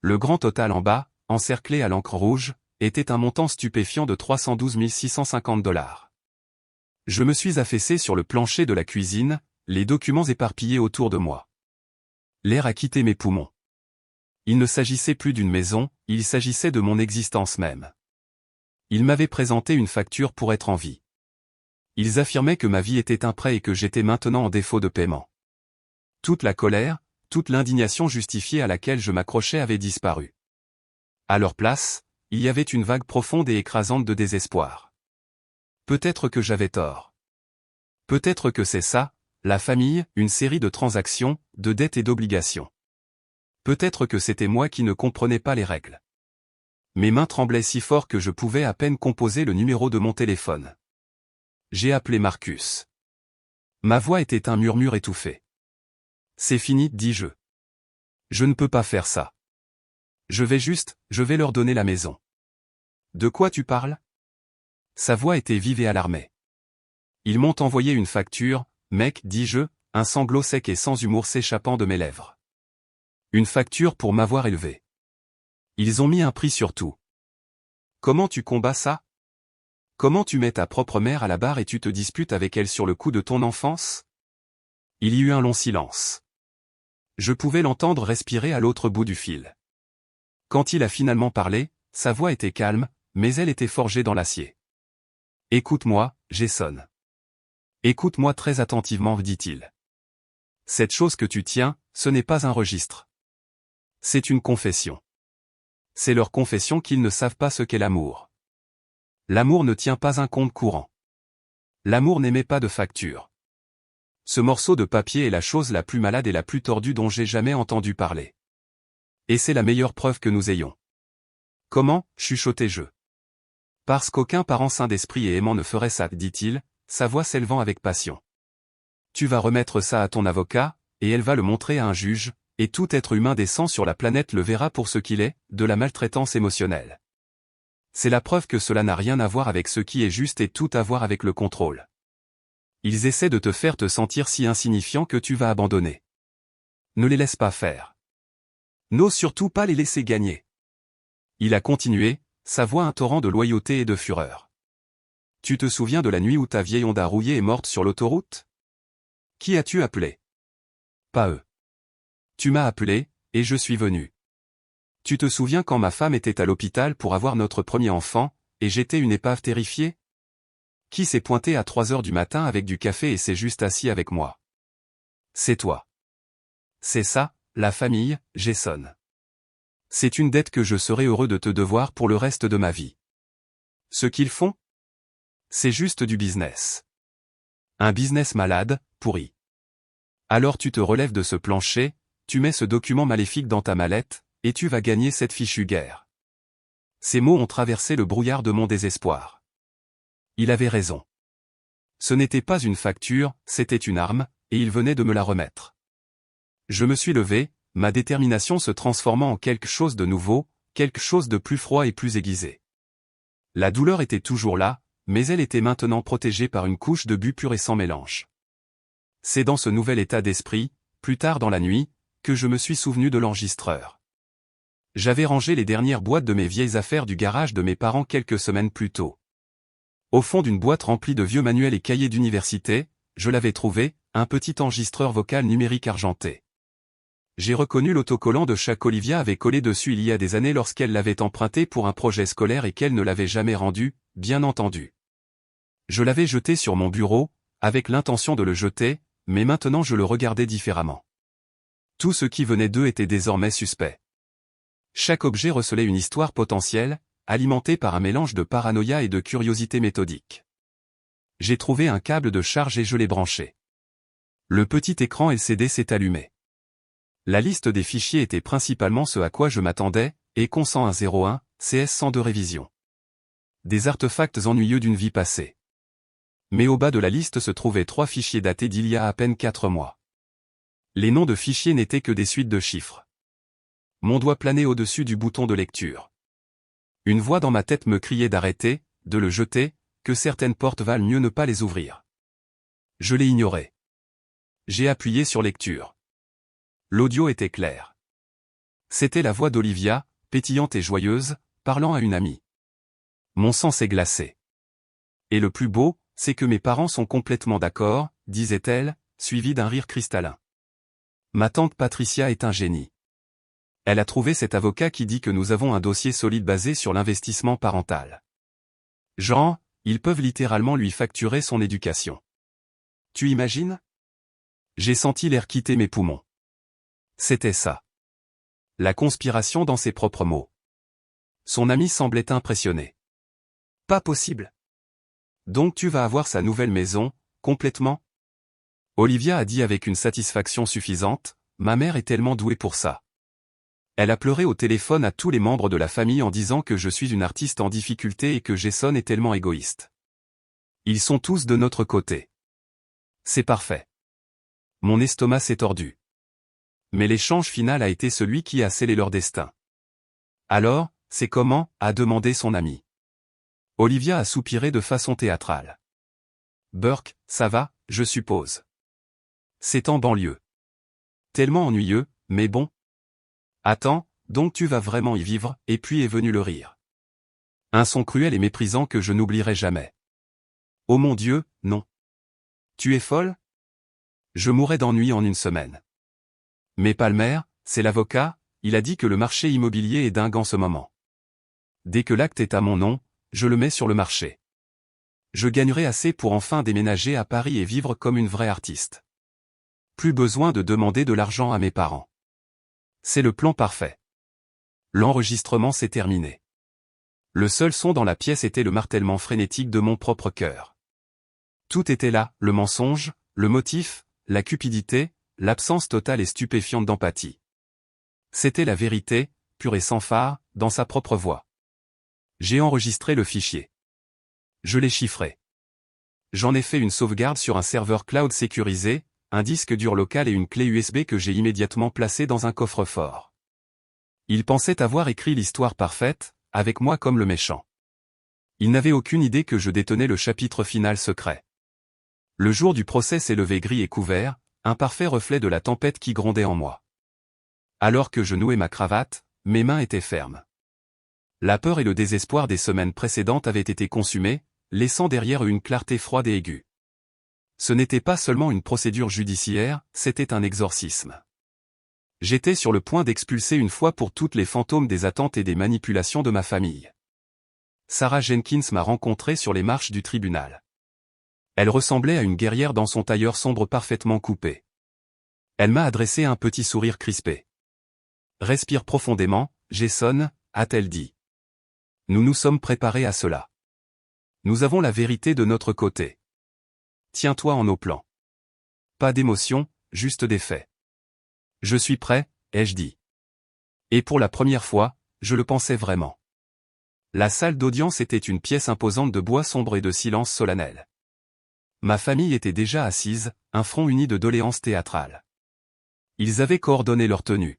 A: Le grand total en bas, encerclé à l'encre rouge, était un montant stupéfiant de 312 650 $. Je me suis affaissé sur le plancher de la cuisine, les documents éparpillés autour de moi. L'air a quitté mes poumons. Il ne s'agissait plus d'une maison, il s'agissait de mon existence même. Ils m'avaient présenté une facture pour être en vie. Ils affirmaient que ma vie était un prêt et que j'étais maintenant en défaut de paiement. Toute la colère, toute l'indignation justifiée à laquelle je m'accrochais avait disparu. À leur place, il y avait une vague profonde et écrasante de désespoir. Peut-être que j'avais tort. Peut-être que c'est ça, la famille, une série de transactions, de dettes et d'obligations. Peut-être que c'était moi qui ne comprenais pas les règles. Mes mains tremblaient si fort que je pouvais à peine composer le numéro de mon téléphone. J'ai appelé Marcus. Ma voix était un murmure étouffé. C'est fini, dis-je. Je ne peux pas faire ça. Je vais leur donner la maison. De quoi tu parles? Sa voix était vive et alarmée. Ils m'ont envoyé une facture, mec, dis-je, un sanglot sec et sans humour s'échappant de mes lèvres. Une facture pour m'avoir élevé. Ils ont mis un prix sur tout. Comment tu combats ça? Comment tu mets ta propre mère à la barre et tu te disputes avec elle sur le coup de ton enfance? Il y eut un long silence. Je pouvais l'entendre respirer à l'autre bout du fil. Quand il a finalement parlé, sa voix était calme, mais elle était forgée dans l'acier. Écoute-moi, Jason. Écoute-moi très attentivement, dit-il. Cette chose que tu tiens, ce n'est pas un registre. C'est une confession. C'est leur confession qu'ils ne savent pas ce qu'est l'amour. L'amour ne tient pas un compte courant. L'amour n'émet pas de facture. Ce morceau de papier est la chose la plus malade et la plus tordue dont j'ai jamais entendu parler. Et c'est la meilleure preuve que nous ayons. Comment, chuchotai-je. Parce qu'aucun parent sain d'esprit et aimant ne ferait ça, dit-il, sa voix s'élevant avec passion. Tu vas remettre ça à ton avocat, et elle va le montrer à un juge, et tout être humain décent sur la planète le verra pour ce qu'il est, de la maltraitance émotionnelle. C'est la preuve que cela n'a rien à voir avec ce qui est juste et tout à voir avec le contrôle. Ils essaient de te faire te sentir si insignifiant que tu vas abandonner. Ne les laisse pas faire. N'ose surtout pas les laisser gagner. Il a continué, sa voix un torrent de loyauté et de fureur. Tu te souviens de la nuit où ta vieille Honda rouillée est morte sur l'autoroute? Qui as-tu appelé? Pas eux. Tu m'as appelé, et je suis venu. Tu te souviens quand ma femme était à l'hôpital pour avoir notre premier enfant, et j'étais une épave terrifiée? Qui s'est pointé à 3 heures du matin avec du café et s'est juste assis avec moi? C'est toi. C'est ça, la famille, Jason. C'est une dette que je serai heureux de te devoir pour le reste de ma vie. Ce qu'ils font? C'est juste du business. Un business malade, pourri. Alors tu te relèves de ce plancher, tu mets ce document maléfique dans ta mallette, et tu vas gagner cette fichue guerre. Ces mots ont traversé le brouillard de mon désespoir. Il avait raison. Ce n'était pas une facture, c'était une arme, et il venait de me la remettre. Je me suis levé, ma détermination se transformant en quelque chose de nouveau, quelque chose de plus froid et plus aiguisé. La douleur était toujours là, mais elle était maintenant protégée par une couche de bu pur et sans mélange. C'est dans ce nouvel état d'esprit, plus tard dans la nuit, que je me suis souvenu de l'enregistreur. J'avais rangé les dernières boîtes de mes vieilles affaires du garage de mes parents quelques semaines plus tôt. Au fond d'une boîte remplie de vieux manuels et cahiers d'université, je l'avais trouvé, un petit enregistreur vocal numérique argenté. J'ai reconnu l'autocollant de chaque Olivia avait collé dessus il y a des années lorsqu'elle l'avait emprunté pour un projet scolaire et qu'elle ne l'avait jamais rendu, bien entendu. Je l'avais jeté sur mon bureau, avec l'intention de le jeter, mais maintenant je le regardais différemment. Tout ce qui venait d'eux était désormais suspect. Chaque objet recelait une histoire potentielle, alimentée par un mélange de paranoïa et de curiosité méthodique. J'ai trouvé un câble de charge et je l'ai branché. Le petit écran LCD s'est allumé. La liste des fichiers était principalement ce à quoi je m'attendais, Econ 10101, CS 102 révision. Des artefacts ennuyeux d'une vie passée. Mais au bas de la liste se trouvaient 3 fichiers datés d'il y a à peine 4 mois. Les noms de fichiers n'étaient que des suites de chiffres. Mon doigt planait au-dessus du bouton de lecture. Une voix dans ma tête me criait d'arrêter, de le jeter, que certaines portes valent mieux ne pas les ouvrir. Je l'ai ignoré. J'ai appuyé sur lecture. L'audio était clair. C'était la voix d'Olivia, pétillante et joyeuse, parlant à une amie. Mon sang s'est glacé. Et le plus beau, c'est que mes parents sont complètement d'accord, disait-elle, suivi d'un rire cristallin. Ma tante Patricia est un génie. Elle a trouvé cet avocat qui dit que nous avons un dossier solide basé sur l'investissement parental. Genre, ils peuvent littéralement lui facturer son éducation. Tu imagines? J'ai senti l'air quitter mes poumons. C'était ça. La conspiration dans ses propres mots. Son ami semblait impressionné. Pas possible. Donc tu vas avoir sa nouvelle maison, complètement? Olivia a dit avec une satisfaction suffisante, ma mère est tellement douée pour ça. Elle a pleuré au téléphone à tous les membres de la famille en disant que je suis une artiste en difficulté et que Jason est tellement égoïste. Ils sont tous de notre côté. C'est parfait. Mon estomac s'est tordu. Mais l'échange final a été celui qui a scellé leur destin. Alors, c'est comment? A demandé son ami. Olivia a soupiré de façon théâtrale. Burke, ça va, je suppose. C'est en banlieue. Tellement ennuyeux, mais bon. Attends, donc tu vas vraiment y vivre, et puis est venu le rire. Un son cruel et méprisant que je n'oublierai jamais. Oh mon Dieu, non. Tu es folle? Je mourrais d'ennui en une semaine. Mais Palmer, c'est l'avocat, il a dit que le marché immobilier est dingue en ce moment. Dès que l'acte est à mon nom, je le mets sur le marché. Je gagnerai assez pour enfin déménager à Paris et vivre comme une vraie artiste. Plus besoin de demander de l'argent à mes parents. C'est le plan parfait. L'enregistrement s'est terminé. Le seul son dans la pièce était le martèlement frénétique de mon propre cœur. Tout était là, le mensonge, le motif, la cupidité, l'absence totale et stupéfiante d'empathie. C'était la vérité, pure et sans phare, dans sa propre voix. J'ai enregistré le fichier. Je l'ai chiffré. J'en ai fait une sauvegarde sur un serveur cloud sécurisé, un disque dur local et une clé USB que j'ai immédiatement placée dans un coffre-fort. Il pensait avoir écrit l'histoire parfaite, avec moi comme le méchant. Il n'avait aucune idée que je détenais le chapitre final secret. Le jour du procès s'est levé gris et couvert, un parfait reflet de la tempête qui grondait en moi. Alors que je nouais ma cravate, mes mains étaient fermes. La peur et le désespoir des semaines précédentes avaient été consumés, laissant derrière eux une clarté froide et aiguë. Ce n'était pas seulement une procédure judiciaire, c'était un exorcisme. J'étais sur le point d'expulser une fois pour toutes les fantômes des attentes et des manipulations de ma famille. Sarah Jenkins m'a rencontré sur les marches du tribunal. Elle ressemblait à une guerrière dans son tailleur sombre parfaitement coupé. Elle m'a adressé un petit sourire crispé. « Respire profondément, Jason », a-t-elle dit. « Nous nous sommes préparés à cela. Nous avons la vérité de notre côté. Tiens-toi en nos plans. Pas d'émotion, juste des faits. » « Je suis prêt, ai-je dit. Et pour la première fois, je le pensais vraiment. La salle d'audience était une pièce imposante de bois sombre et de silence solennel. Ma famille était déjà assise, un front uni de doléances théâtrales. Ils avaient coordonné leur tenue.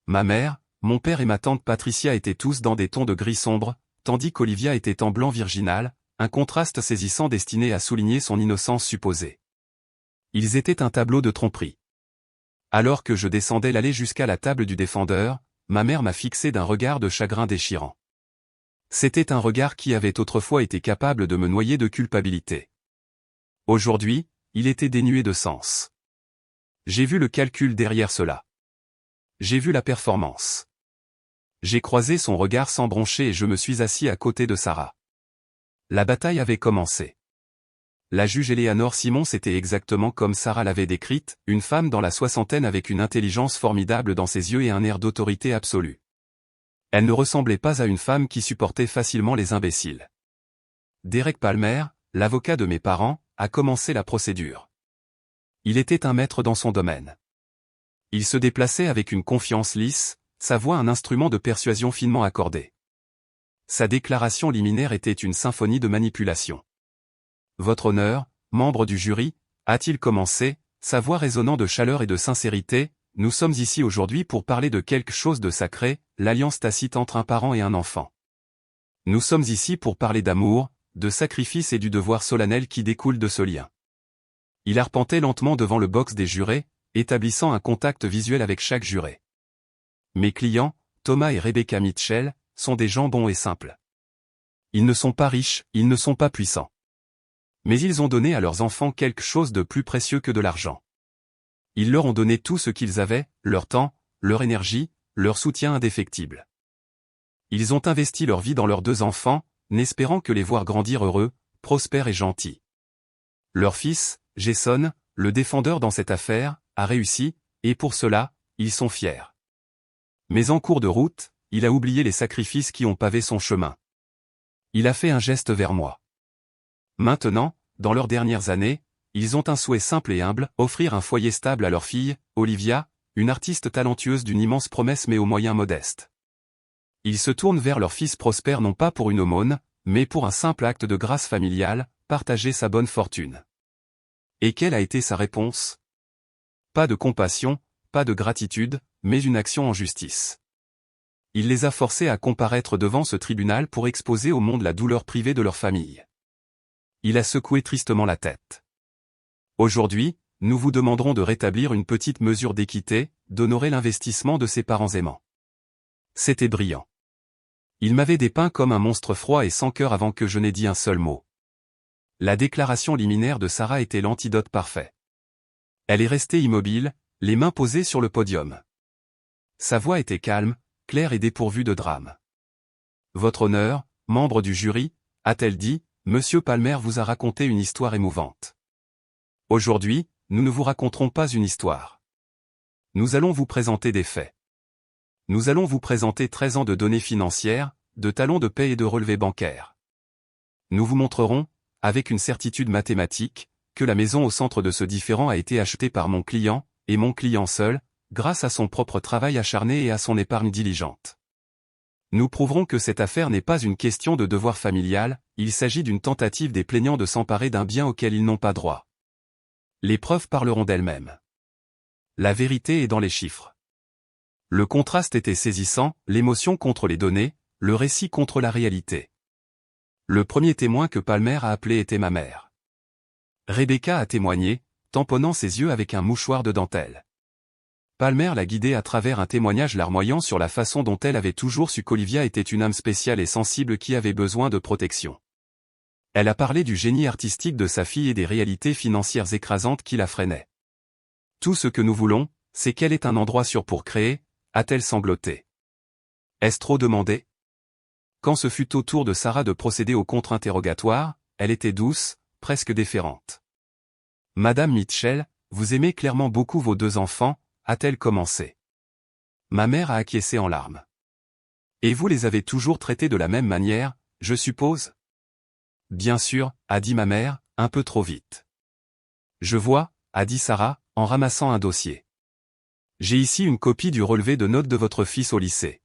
A: Ma mère, mon père et ma tante Patricia étaient tous dans des tons de gris sombre, tandis qu'Olivia était en blanc virginal, un contraste saisissant destiné à souligner son innocence supposée. Ils étaient un tableau de tromperie. Alors que je descendais l'allée jusqu'à la table du défendeur, ma mère m'a fixé d'un regard de chagrin déchirant. C'était un regard qui avait autrefois été capable de me noyer de culpabilité. Aujourd'hui, il était dénué de sens. J'ai vu le calcul derrière cela. J'ai vu la performance. J'ai croisé son regard sans broncher et je me suis assis à côté de Sarah. La bataille avait commencé. La juge Eleanor Simons était exactement comme Sarah l'avait décrite, une femme dans la soixantaine avec une intelligence formidable dans ses yeux et un air d'autorité absolue. Elle ne ressemblait pas à une femme qui supportait facilement les imbéciles. Derek Palmer, l'avocat de mes parents, a commencé la procédure. Il était un maître dans son domaine. Il se déplaçait avec une confiance lisse, sa voix un instrument de persuasion finement accordé. Sa déclaration liminaire était une symphonie de manipulation. Votre honneur, membre du jury, a-t-il commencé, sa voix résonnant de chaleur et de sincérité, nous sommes ici aujourd'hui pour parler de quelque chose de sacré, l'alliance tacite entre un parent et un enfant. Nous sommes ici pour parler d'amour, de sacrifice et du devoir solennel qui découle de ce lien. Il arpentait lentement devant le box des jurés, établissant un contact visuel avec chaque juré. Mes clients, Thomas et Rebecca Mitchell, sont des gens bons et simples. Ils ne sont pas riches, ils ne sont pas puissants. Mais ils ont donné à leurs enfants quelque chose de plus précieux que de l'argent. Ils leur ont donné tout ce qu'ils avaient, leur temps, leur énergie, leur soutien indéfectible. Ils ont investi leur vie dans leurs deux enfants, n'espérant que les voir grandir heureux, prospères et gentils. Leur fils, Jason, le défendeur dans cette affaire, a réussi, et pour cela, ils sont fiers. Mais en cours de route, il a oublié les sacrifices qui ont pavé son chemin. Il a fait un geste vers moi. Maintenant, dans leurs dernières années, ils ont un souhait simple et humble, offrir un foyer stable à leur fille, Olivia, une artiste talentueuse d'une immense promesse mais aux moyens modestes. Ils se tournent vers leur fils prospère non pas pour une aumône, mais pour un simple acte de grâce familiale, partager sa bonne fortune. Et quelle a été sa réponse? Pas de compassion, pas de gratitude, mais une action en justice. Il les a forcés à comparaître devant ce tribunal pour exposer au monde la douleur privée de leur famille. Il a secoué tristement la tête. Aujourd'hui, nous vous demanderons de rétablir une petite mesure d'équité, d'honorer l'investissement de ses parents aimants. C'était brillant. Il m'avait dépeint comme un monstre froid et sans cœur avant que je n'ai dit un seul mot. La déclaration liminaire de Sarah était l'antidote parfait. Elle est restée immobile, les mains posées sur le podium. Sa voix était calme, claire et dépourvue de drame. Votre honneur, membre du jury, a-t-elle dit, Monsieur Palmer vous a raconté une histoire émouvante. Aujourd'hui, nous ne vous raconterons pas une histoire. Nous allons vous présenter des faits. Nous allons vous présenter 13 ans de données financières, de talons de paie et de relevés bancaires. Nous vous montrerons, avec une certitude mathématique, que la maison au centre de ce différend a été achetée par mon client, et mon client seul, grâce à son propre travail acharné et à son épargne diligente. Nous prouverons que cette affaire n'est pas une question de devoir familial, il s'agit d'une tentative des plaignants de s'emparer d'un bien auquel ils n'ont pas droit. Les preuves parleront d'elles-mêmes. La vérité est dans les chiffres. Le contraste était saisissant, l'émotion contre les données, le récit contre la réalité. Le premier témoin que Palmer a appelé était ma mère. Rebecca a témoigné, tamponnant ses yeux avec un mouchoir de dentelle. Palmer l'a guidée à travers un témoignage larmoyant sur la façon dont elle avait toujours su qu'Olivia était une âme spéciale et sensible qui avait besoin de protection. Elle a parlé du génie artistique de sa fille et des réalités financières écrasantes qui la freinaient. Tout ce que nous voulons, c'est qu'elle ait un endroit sûr pour créer, a-t-elle sangloté. Est-ce trop demandé? Quand ce fut au tour de Sarah de procéder au contre-interrogatoire, elle était douce, presque déférente. Madame Mitchell, vous aimez clairement beaucoup vos 2 enfants, a-t-elle commencé. Ma mère a acquiescé en larmes. Et vous les avez toujours traités de la même manière, je suppose? Bien sûr, a dit ma mère, un peu trop vite. Je vois, a dit Sarah, en ramassant un dossier. J'ai ici une copie du relevé de notes de votre fils au lycée.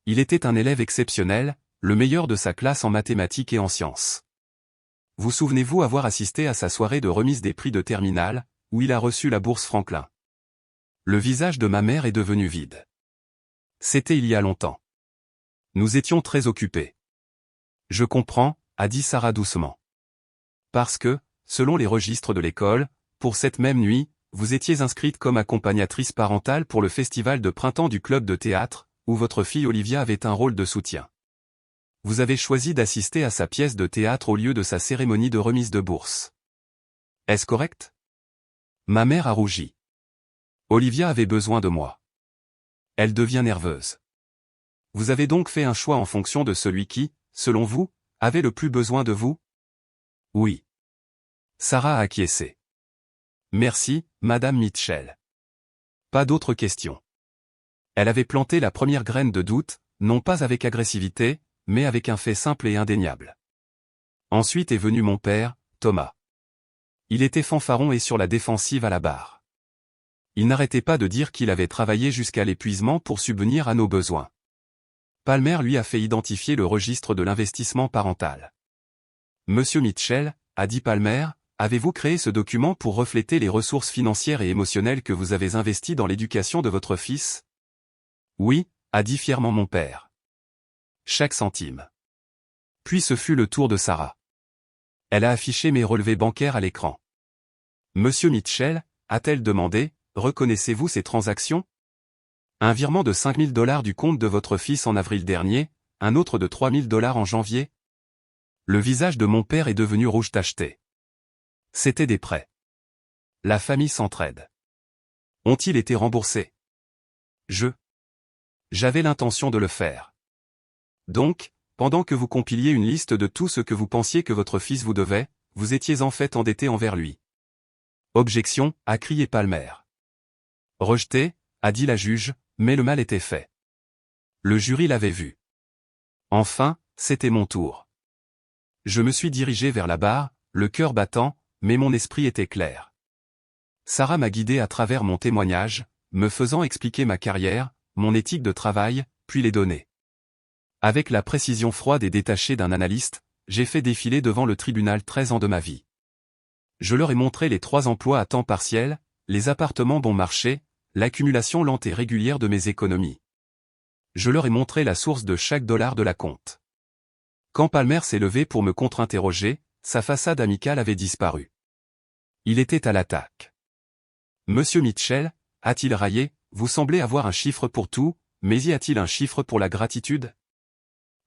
A: Il était un élève exceptionnel, le meilleur de sa classe en mathématiques et en sciences. Vous souvenez-vous avoir assisté à sa soirée de remise des prix de terminale, où il a reçu la bourse Franklin? Le visage de ma mère est devenu vide. C'était il y a longtemps. Nous étions très occupés. Je comprends, a dit Sarah doucement. Parce que, selon les registres de l'école, pour cette même nuit, vous étiez inscrite comme accompagnatrice parentale pour le festival de printemps du club de théâtre, où votre fille Olivia avait un rôle de soutien. Vous avez choisi d'assister à sa pièce de théâtre au lieu de sa cérémonie de remise de bourse. Est-ce correct? Ma mère a rougi. Olivia avait besoin de moi. Elle devient nerveuse. Vous avez donc fait un choix en fonction de celui qui, selon vous, avait le plus besoin de vous? Oui. Sarah a acquiescé. Merci, Madame Mitchell. Pas d'autres questions. Elle avait planté la première graine de doute, non pas avec agressivité, mais avec un fait simple et indéniable. Ensuite est venu mon père, Thomas. Il était fanfaron et sur la défensive à la barre. Il n'arrêtait pas de dire qu'il avait travaillé jusqu'à l'épuisement pour subvenir à nos besoins. Palmer lui a fait identifier le registre de l'investissement parental. Monsieur Mitchell, a dit Palmer, avez-vous créé ce document pour refléter les ressources financières et émotionnelles que vous avez investies dans l'éducation de votre fils? Oui, a dit fièrement mon père. Chaque centime. Puis ce fut le tour de Sarah. Elle a affiché mes relevés bancaires à l'écran. Monsieur Mitchell, a-t-elle demandé, reconnaissez-vous ces transactions? Un virement de $5 000 du compte de votre fils en avril dernier, un autre de $3 000 en janvier? Le visage de mon père est devenu rouge tacheté. C'étaient des prêts. La famille s'entraide. Ont-ils été remboursés? J'avais l'intention de le faire. Donc, pendant que vous compiliez une liste de tout ce que vous pensiez que votre fils vous devait, vous étiez en fait endetté envers lui. Objection, a crié Palmer. Rejeté, a dit la juge, mais le mal était fait. Le jury l'avait vu. Enfin, c'était mon tour. Je me suis dirigé vers la barre, le cœur battant, mais mon esprit était clair. Sarah m'a guidé à travers mon témoignage, me faisant expliquer ma carrière, mon éthique de travail, puis les données. Avec la précision froide et détachée d'un analyste, j'ai fait défiler devant le tribunal 13 ans de ma vie. Je leur ai montré les 3 emplois à temps partiel, les appartements bon marché, l'accumulation lente et régulière de mes économies. Je leur ai montré la source de chaque dollar de la compte. Quand Palmer s'est levé pour me contre-interroger, sa façade amicale avait disparu. Il était à l'attaque. Monsieur Mitchell, a-t-il raillé, vous semblez avoir un chiffre pour tout, mais y a-t-il un chiffre pour la gratitude?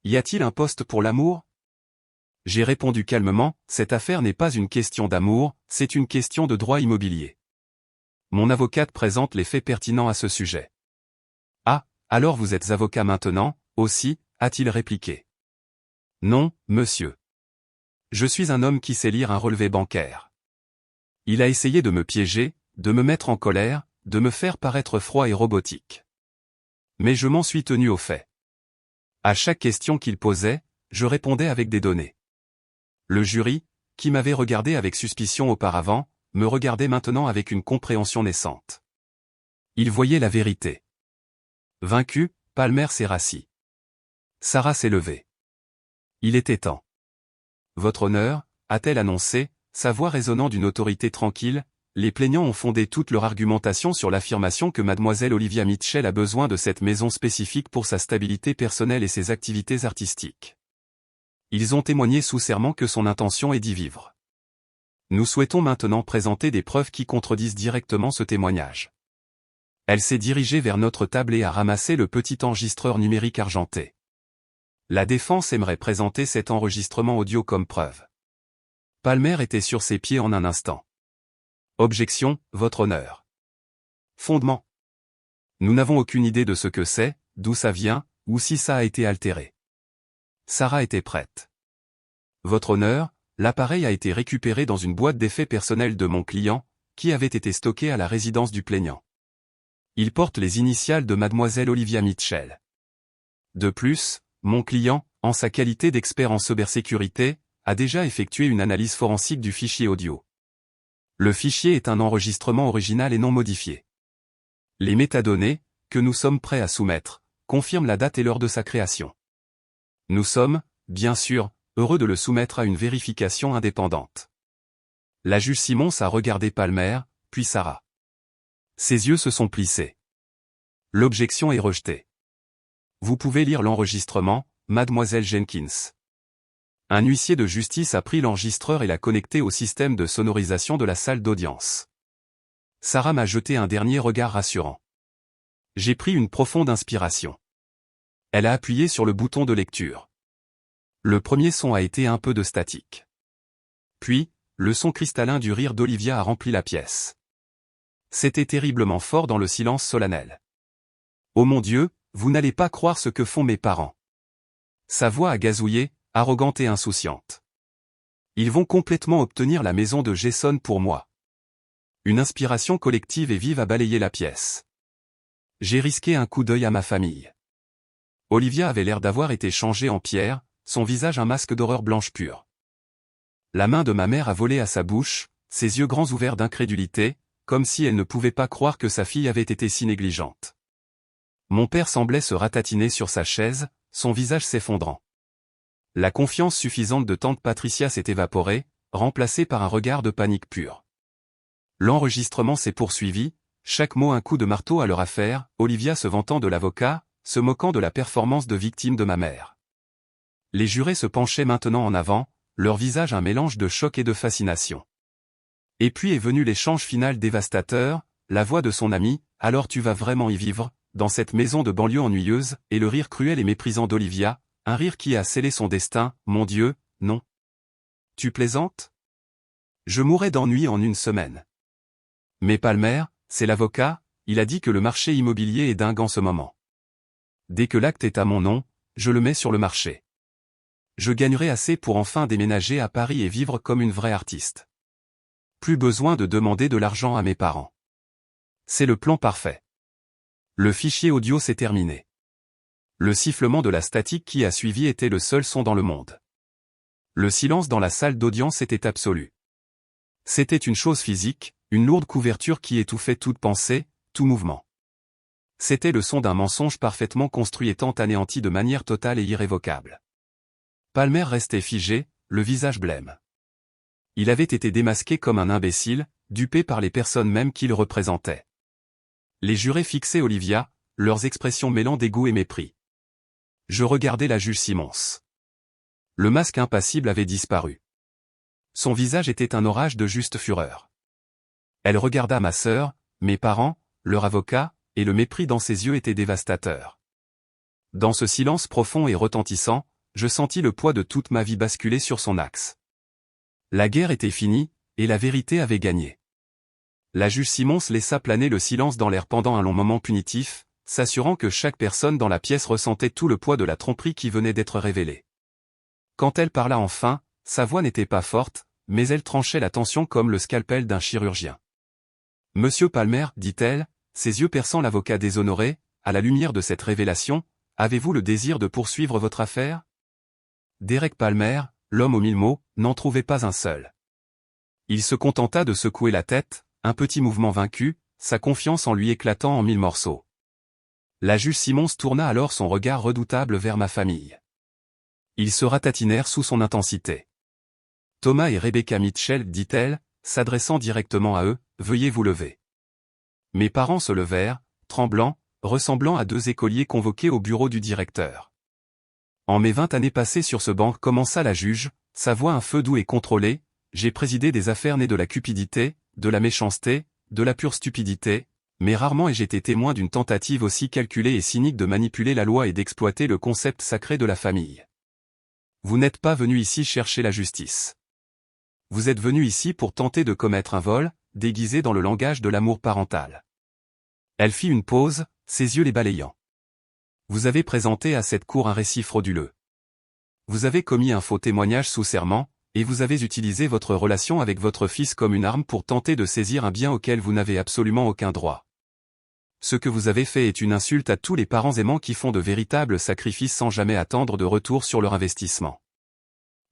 A: Y a-t-il un poste pour l'amour? J'ai répondu calmement, cette affaire n'est pas une question d'amour, c'est une question de droit immobilier. Mon avocate présente les faits pertinents à ce sujet. Ah, alors vous êtes avocat maintenant, aussi, a-t-il répliqué. Non, monsieur. Je suis un homme qui sait lire un relevé bancaire. Il a essayé de me piéger, de me mettre en colère, de me faire paraître froid et robotique. Mais je m'en suis tenu aux faits. À chaque question qu'il posait, je répondais avec des données. Le jury, qui m'avait regardé avec suspicion auparavant, me regardait maintenant avec une compréhension naissante. Il voyait la vérité. Vaincu, Palmer s'est rassis. Sarah s'est levée. Il était temps. Votre honneur, a-t-elle annoncé, sa voix résonnant d'une autorité tranquille, les plaignants ont fondé toute leur argumentation sur l'affirmation que mademoiselle Olivia Mitchell a besoin de cette maison spécifique pour sa stabilité personnelle et ses activités artistiques. Ils ont témoigné sous serment que son intention est d'y vivre. Nous souhaitons maintenant présenter des preuves qui contredisent directement ce témoignage. Elle s'est dirigée vers notre table et a ramassé le petit enregistreur numérique argenté. La défense aimerait présenter cet enregistrement audio comme preuve. Palmer était sur ses pieds en un instant. Objection, votre honneur. Fondement. Nous n'avons aucune idée de ce que c'est, d'où ça vient, ou si ça a été altéré. Sarah était prête. Votre honneur, l'appareil a été récupéré dans une boîte d'effets personnels de mon client, qui avait été stocké à la résidence du plaignant. Il porte les initiales de mademoiselle Olivia Mitchell. De plus, mon client, en sa qualité d'expert en cybersécurité, a déjà effectué une analyse forensique du fichier audio. Le fichier est un enregistrement original et non modifié. Les métadonnées, que nous sommes prêts à soumettre, confirment la date et l'heure de sa création. Nous sommes, bien sûr, heureux de le soumettre à une vérification indépendante. La juge Simons a regardé Palmer, puis Sarah. Ses yeux se sont plissés. L'objection est rejetée. Vous pouvez lire l'enregistrement, mademoiselle Jenkins. Un huissier de justice a pris l'enregistreur et l'a connecté au système de sonorisation de la salle d'audience. Sarah m'a jeté un dernier regard rassurant. J'ai pris une profonde inspiration. Elle a appuyé sur le bouton de lecture. Le premier son a été un peu de statique. Puis, le son cristallin du rire d'Olivia a rempli la pièce. C'était terriblement fort dans le silence solennel. Oh mon Dieu, vous n'allez pas croire ce que font mes parents. Sa voix a gazouillé, arrogante et insouciante. Ils vont complètement obtenir la maison de Jason pour moi. Une inspiration collective et vive a balayé la pièce. J'ai risqué un coup d'œil à ma famille. Olivia avait l'air d'avoir été changée en pierre, son visage un masque d'horreur blanche pure. La main de ma mère a volé à sa bouche, ses yeux grands ouverts d'incrédulité, comme si elle ne pouvait pas croire que sa fille avait été si négligente. Mon père semblait se ratatiner sur sa chaise, son visage s'effondrant. La confiance suffisante de tante Patricia s'est évaporée, remplacée par un regard de panique pure. L'enregistrement s'est poursuivi, chaque mot un coup de marteau à leur affaire, Olivia se vantant de l'avocat, se moquant de la performance de victime de ma mère. Les jurés se penchaient maintenant en avant, leur visage un mélange de choc et de fascination. Et puis est venu l'échange final dévastateur, la voix de son ami, alors tu vas vraiment y vivre, dans cette maison de banlieue ennuyeuse, et le rire cruel et méprisant d'Olivia, un rire qui a scellé son destin, mon Dieu, non. Tu plaisantes? Je mourrai d'ennui en une semaine. Mais Palmer, c'est l'avocat, il a dit que le marché immobilier est dingue en ce moment. Dès que l'acte est à mon nom, je le mets sur le marché. Je gagnerai assez pour enfin déménager à Paris et vivre comme une vraie artiste. Plus besoin de demander de l'argent à mes parents. C'est le plan parfait. Le fichier audio s'est terminé. Le sifflement de la statique qui a suivi était le seul son dans le monde. Le silence dans la salle d'audience était absolu. C'était une chose physique, une lourde couverture qui étouffait toute pensée, tout mouvement. C'était le son d'un mensonge parfaitement construit étant anéanti de manière totale et irrévocable. Palmer restait figé, le visage blême. Il avait été démasqué comme un imbécile, dupé par les personnes mêmes qu'il représentait. Les jurés fixaient Olivia, leurs expressions mêlant dégoût et mépris. Je regardais la juge Simons. Le masque impassible avait disparu. Son visage était un orage de juste fureur. Elle regarda ma sœur, mes parents, leur avocat, et le mépris dans ses yeux était dévastateur. Dans ce silence profond et retentissant, je sentis le poids de toute ma vie basculer sur son axe. La guerre était finie, et la vérité avait gagné. La juge Simons laissa planer le silence dans l'air pendant un long moment punitif, s'assurant que chaque personne dans la pièce ressentait tout le poids de la tromperie qui venait d'être révélée. Quand elle parla enfin, sa voix n'était pas forte, mais elle tranchait la tension comme le scalpel d'un chirurgien. « Monsieur Palmer, dit-elle, ses yeux perçant l'avocat déshonoré, à la lumière de cette révélation, avez-vous le désir de poursuivre votre affaire ?» Derek Palmer, l'homme aux 1000 mots, n'en trouvait pas un seul. Il se contenta de secouer la tête, un petit mouvement vaincu, sa confiance en lui éclatant en 1000 morceaux. La juge Simons tourna alors son regard redoutable vers ma famille. Ils se ratatinèrent sous son intensité. « Thomas et Rebecca Mitchell, dit-elle, s'adressant directement à eux, veuillez vous lever. » Mes parents se levèrent, tremblants, ressemblant à deux écoliers convoqués au bureau du directeur. « En mes 20 années passées sur ce banc, commença la juge, sa voix un feu doux et contrôlée, j'ai présidé des affaires nées de la cupidité, de la méchanceté, de la pure stupidité, mais rarement ai-je été témoin d'une tentative aussi calculée et cynique de manipuler la loi et d'exploiter le concept sacré de la famille. Vous n'êtes pas venu ici chercher la justice. Vous êtes venu ici pour tenter de commettre un vol, déguisé dans le langage de l'amour parental. » Elle fit une pause, ses yeux les balayant. « Vous avez présenté à cette cour un récit frauduleux. Vous avez commis un faux témoignage sous serment, et vous avez utilisé votre relation avec votre fils comme une arme pour tenter de saisir un bien auquel vous n'avez absolument aucun droit. Ce que vous avez fait est une insulte à tous les parents aimants qui font de véritables sacrifices sans jamais attendre de retour sur leur investissement. »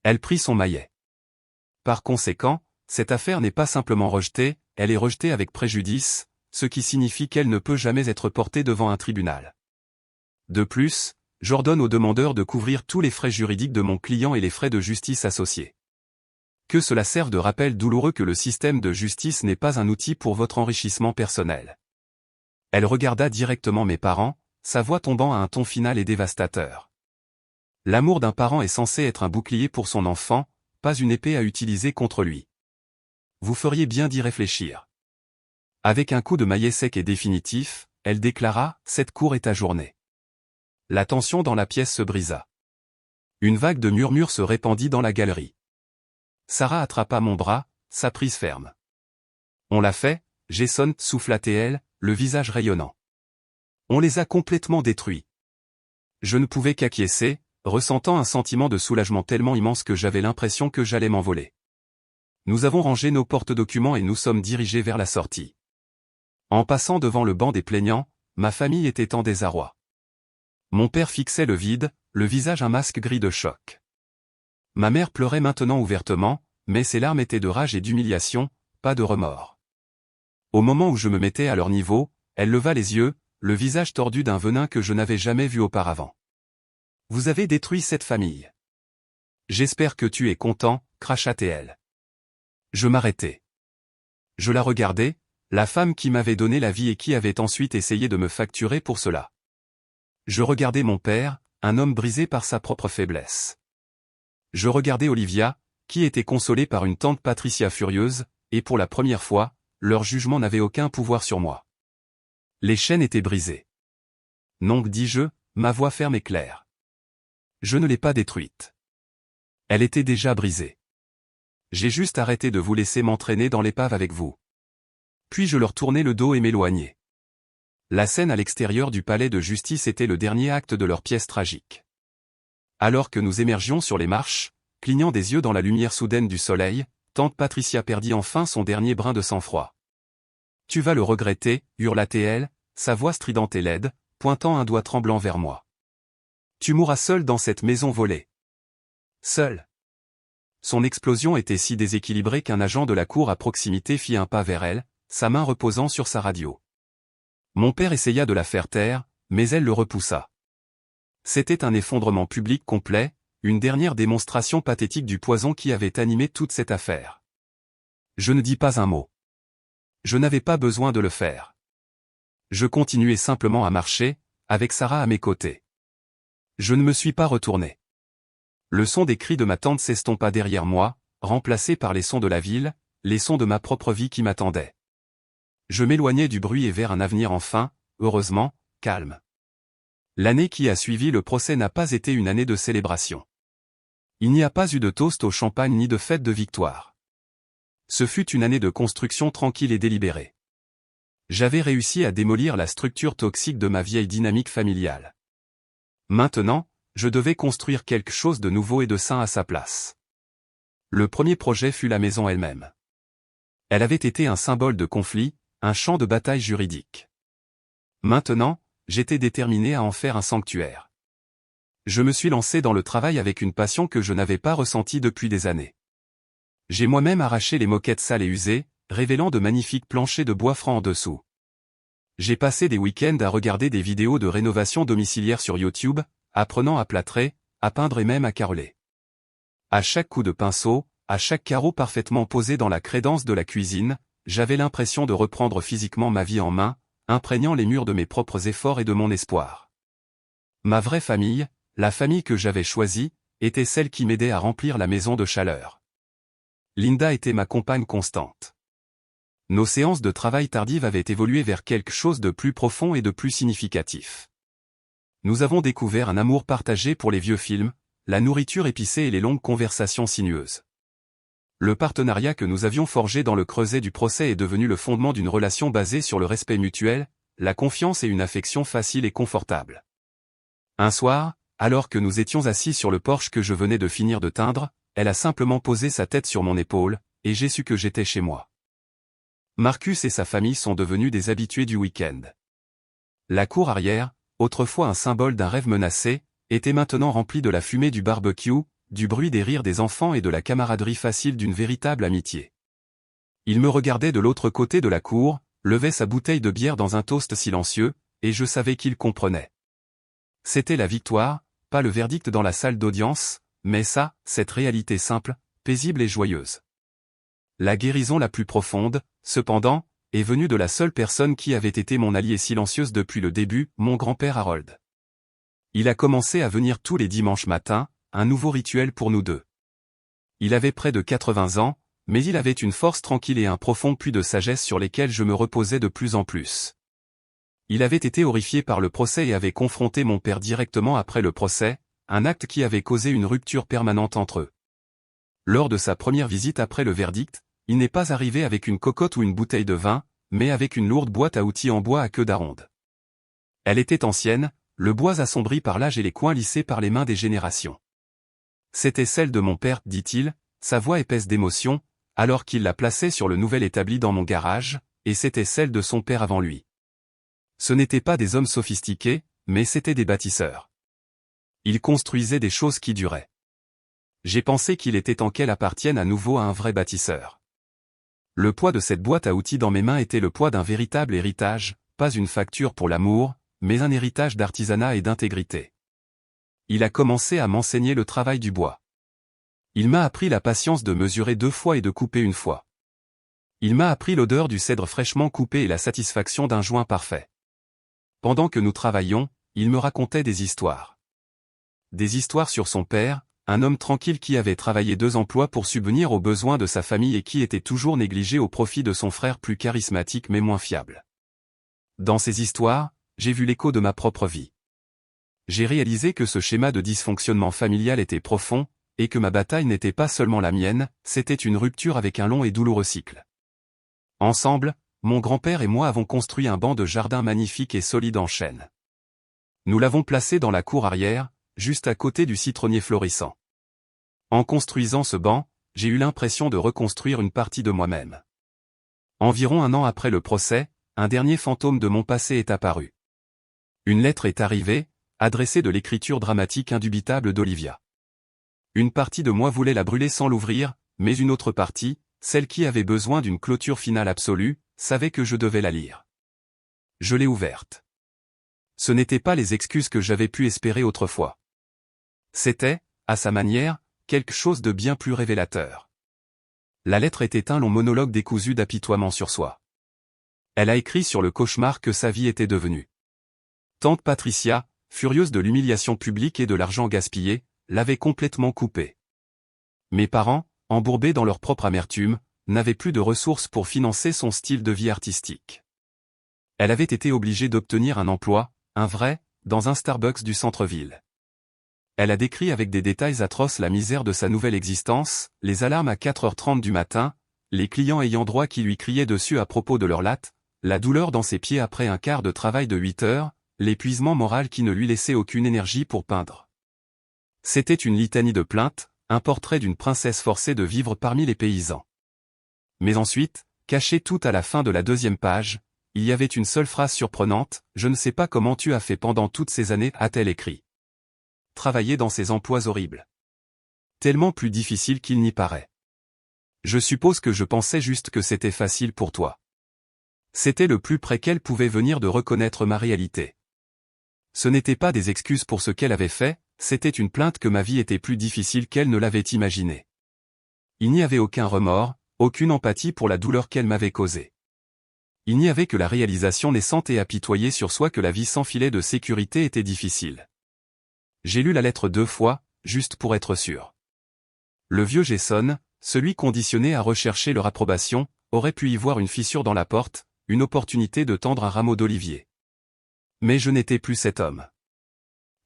A: Elle prit son maillet. « Par conséquent, cette affaire n'est pas simplement rejetée, elle est rejetée avec préjudice, ce qui signifie qu'elle ne peut jamais être portée devant un tribunal. De plus, j'ordonne aux demandeurs de couvrir tous les frais juridiques de mon client et les frais de justice associés. Que cela serve de rappel douloureux que le système de justice n'est pas un outil pour votre enrichissement personnel. » Elle regarda directement mes parents, sa voix tombant à un ton final et dévastateur. L'amour d'un parent est censé être un bouclier pour son enfant, pas une épée à utiliser contre lui. Vous feriez bien d'y réfléchir. Avec un coup de maillet sec et définitif, elle déclara « Cette cour est ajournée. » La tension dans la pièce se brisa. Une vague de murmures se répandit dans la galerie. Sarah attrapa mon bras, sa prise ferme. « On l'a fait, Jason, souffla-t-elle, le visage rayonnant. On les a complètement détruits. » Je ne pouvais qu'acquiescer, ressentant un sentiment de soulagement tellement immense que j'avais l'impression que j'allais m'envoler. Nous avons rangé nos porte-documents et nous sommes dirigés vers la sortie. En passant devant le banc des plaignants, ma famille était en désarroi. Mon père fixait le vide, le visage un masque gris de choc. Ma mère pleurait maintenant ouvertement, mais ses larmes étaient de rage et d'humiliation, pas de remords. Au moment où je me mettais à leur niveau, elle leva les yeux, le visage tordu d'un venin que je n'avais jamais vu auparavant. « Vous avez détruit cette famille. J'espère que tu es content, » cracha-t-elle. Je m'arrêtai. Je la regardais, la femme qui m'avait donné la vie et qui avait ensuite essayé de me facturer pour cela. Je regardais mon père, un homme brisé par sa propre faiblesse. Je regardais Olivia, qui était consolée par une tante Patricia furieuse, et pour la première fois, leur jugement n'avait aucun pouvoir sur moi. Les chaînes étaient brisées. Non, dis-je, ma voix ferme et claire. Je ne l'ai pas détruite. Elle était déjà brisée. J'ai juste arrêté de vous laisser m'entraîner dans l'épave avec vous. Puis je leur tournai le dos et m'éloignai. La scène à l'extérieur du palais de justice était le dernier acte de leur pièce tragique. Alors que nous émergions sur les marches, clignant des yeux dans la lumière soudaine du soleil, tante Patricia perdit enfin son dernier brin de sang-froid. « Tu vas le regretter, » hurla-t-elle, sa voix stridente et laide, pointant un doigt tremblant vers moi. « Tu mourras seul dans cette maison volée. Seul. » Son explosion était si déséquilibrée qu'un agent de la cour à proximité fit un pas vers elle, sa main reposant sur sa radio. Mon père essaya de la faire taire, mais elle le repoussa. C'était un effondrement public complet, une dernière démonstration pathétique du poison qui avait animé toute cette affaire. Je ne dis pas un mot. Je n'avais pas besoin de le faire. Je continuais simplement à marcher, avec Sarah à mes côtés. Je ne me suis pas retourné. Le son des cris de ma tante s'estompa derrière moi, remplacé par les sons de la ville, les sons de ma propre vie qui m'attendaient. Je m'éloignais du bruit et vers un avenir enfin, heureusement, calme. L'année qui a suivi le procès n'a pas été une année de célébration. Il n'y a pas eu de toast au champagne ni de fête de victoire. Ce fut une année de construction tranquille et délibérée. J'avais réussi à démolir la structure toxique de ma vieille dynamique familiale. Maintenant, je devais construire quelque chose de nouveau et de sain à sa place. Le premier projet fut la maison elle-même. Elle avait été un symbole de conflit, un champ de bataille juridique. Maintenant, j'étais déterminé à en faire un sanctuaire. Je me suis lancé dans le travail avec une passion que je n'avais pas ressentie depuis des années. J'ai moi-même arraché les moquettes sales et usées, révélant de magnifiques planchers de bois franc en dessous. J'ai passé des week-ends à regarder des vidéos de rénovation domiciliaire sur YouTube, apprenant à plâtrer, à peindre et même à caroler. À chaque coup de pinceau, à chaque carreau parfaitement posé dans la crédence de la cuisine, j'avais l'impression de reprendre physiquement ma vie en main, imprégnant les murs de mes propres efforts et de mon espoir. Ma vraie famille, la famille que j'avais choisie, était celle qui m'aidait à remplir la maison de chaleur. Linda était ma compagne constante. Nos séances de travail tardives avaient évolué vers quelque chose de plus profond et de plus significatif. Nous avons découvert un amour partagé pour les vieux films, la nourriture épicée et les longues conversations sinueuses. Le partenariat que nous avions forgé dans le creuset du procès est devenu le fondement d'une relation basée sur le respect mutuel, la confiance et une affection facile et confortable. Un soir, alors que nous étions assis sur le porche que je venais de finir de teindre, elle a simplement posé sa tête sur mon épaule, et j'ai su que j'étais chez moi. Marcus et sa famille sont devenus des habitués du week-end. La cour arrière, autrefois un symbole d'un rêve menacé, était maintenant remplie de la fumée du barbecue, du bruit des rires des enfants et de la camaraderie facile d'une véritable amitié. Il me regardait de l'autre côté de la cour, levait sa bouteille de bière dans un toast silencieux, et je savais qu'il comprenait. C'était la victoire, pas le verdict dans la salle d'audience, mais cette réalité simple, paisible et joyeuse. La guérison la plus profonde, cependant, est venue de la seule personne qui avait été mon alliée silencieuse depuis le début, mon grand-père Harold. Il a commencé à venir tous les dimanches matins, un nouveau rituel pour nous deux. Il avait près de 80 ans, mais il avait une force tranquille et un profond puits de sagesse sur lesquels je me reposais de plus en plus. Il avait été horrifié par le procès et avait confronté mon père directement après le procès, un acte qui avait causé une rupture permanente entre eux. Lors de sa première visite après le verdict, il n'est pas arrivé avec une cocotte ou une bouteille de vin, mais avec une lourde boîte à outils en bois à queue d'aronde. Elle était ancienne, le bois assombri par l'âge et les coins lissés par les mains des générations. C'était celle de mon père, dit-il, sa voix épaisse d'émotion, alors qu'il la plaçait sur le nouvel établi dans mon garage, et c'était celle de son père avant lui. Ce n'étaient pas des hommes sophistiqués, mais c'étaient des bâtisseurs. Ils construisaient des choses qui duraient. J'ai pensé qu'il était temps qu'elle appartienne à nouveau à un vrai bâtisseur. Le poids de cette boîte à outils dans mes mains était le poids d'un véritable héritage, pas une facture pour l'amour, mais un héritage d'artisanat et d'intégrité. Il a commencé à m'enseigner le travail du bois. Il m'a appris la patience de mesurer 2 fois et de couper 1 fois. Il m'a appris l'odeur du cèdre fraîchement coupé et la satisfaction d'un joint parfait. Pendant que nous travaillions, il me racontait des histoires. Des histoires sur son père, un homme tranquille qui avait travaillé 2 emplois pour subvenir aux besoins de sa famille et qui était toujours négligé au profit de son frère plus charismatique mais moins fiable. Dans ces histoires, j'ai vu l'écho de ma propre vie. J'ai réalisé que ce schéma de dysfonctionnement familial était profond, et que ma bataille n'était pas seulement la mienne, c'était une rupture avec un long et douloureux cycle. Ensemble, mon grand-père et moi avons construit un banc de jardin magnifique et solide en chêne. Nous l'avons placé dans la cour arrière, juste à côté du citronnier florissant. En construisant ce banc, j'ai eu l'impression de reconstruire une partie de moi-même. Environ 1 an après le procès, un dernier fantôme de mon passé est apparu. Une lettre est arrivée, adressée de l'écriture dramatique indubitable d'Olivia. Une partie de moi voulait la brûler sans l'ouvrir, mais une autre partie, celle qui avait besoin d'une clôture finale absolue, savait que je devais la lire. Je l'ai ouverte. Ce n'étaient pas les excuses que j'avais pu espérer autrefois. C'était, à sa manière, quelque chose de bien plus révélateur. La lettre était un long monologue décousu d'apitoiement sur soi. Elle a écrit sur le cauchemar que sa vie était devenue. Tante Patricia, furieuse de l'humiliation publique et de l'argent gaspillé, l'avait complètement coupée. Mes parents, embourbés dans leur propre amertume, n'avaient plus de ressources pour financer son style de vie artistique. Elle avait été obligée d'obtenir un emploi, un vrai, dans un Starbucks du centre-ville. Elle a décrit avec des détails atroces la misère de sa nouvelle existence, les alarmes à 4h30 du matin, les clients ayant droit qui lui criaient dessus à propos de leur latte, la douleur dans ses pieds après un quart de travail de 8 heures, l'épuisement moral qui ne lui laissait aucune énergie pour peindre. C'était une litanie de plaintes, un portrait d'une princesse forcée de vivre parmi les paysans. Mais ensuite, caché tout à la fin de la 2e page, il y avait une seule phrase surprenante, « Je ne sais pas comment tu as fait pendant toutes ces années », a-t-elle écrit. Travailler dans ces emplois horribles. Tellement plus difficile qu'il n'y paraît. Je suppose que je pensais juste que c'était facile pour toi. C'était le plus près qu'elle pouvait venir de reconnaître ma réalité. Ce n'était pas des excuses pour ce qu'elle avait fait, c'était une plainte que ma vie était plus difficile qu'elle ne l'avait imaginé. Il n'y avait aucun remords, aucune empathie pour la douleur qu'elle m'avait causée. Il n'y avait que la réalisation naissante et apitoyée sur soi que la vie sans filet de sécurité était difficile. J'ai lu la lettre 2 fois, juste pour être sûr. Le vieux Jason, celui conditionné à rechercher leur approbation, aurait pu y voir une fissure dans la porte, une opportunité de tendre un rameau d'olivier. Mais je n'étais plus cet homme.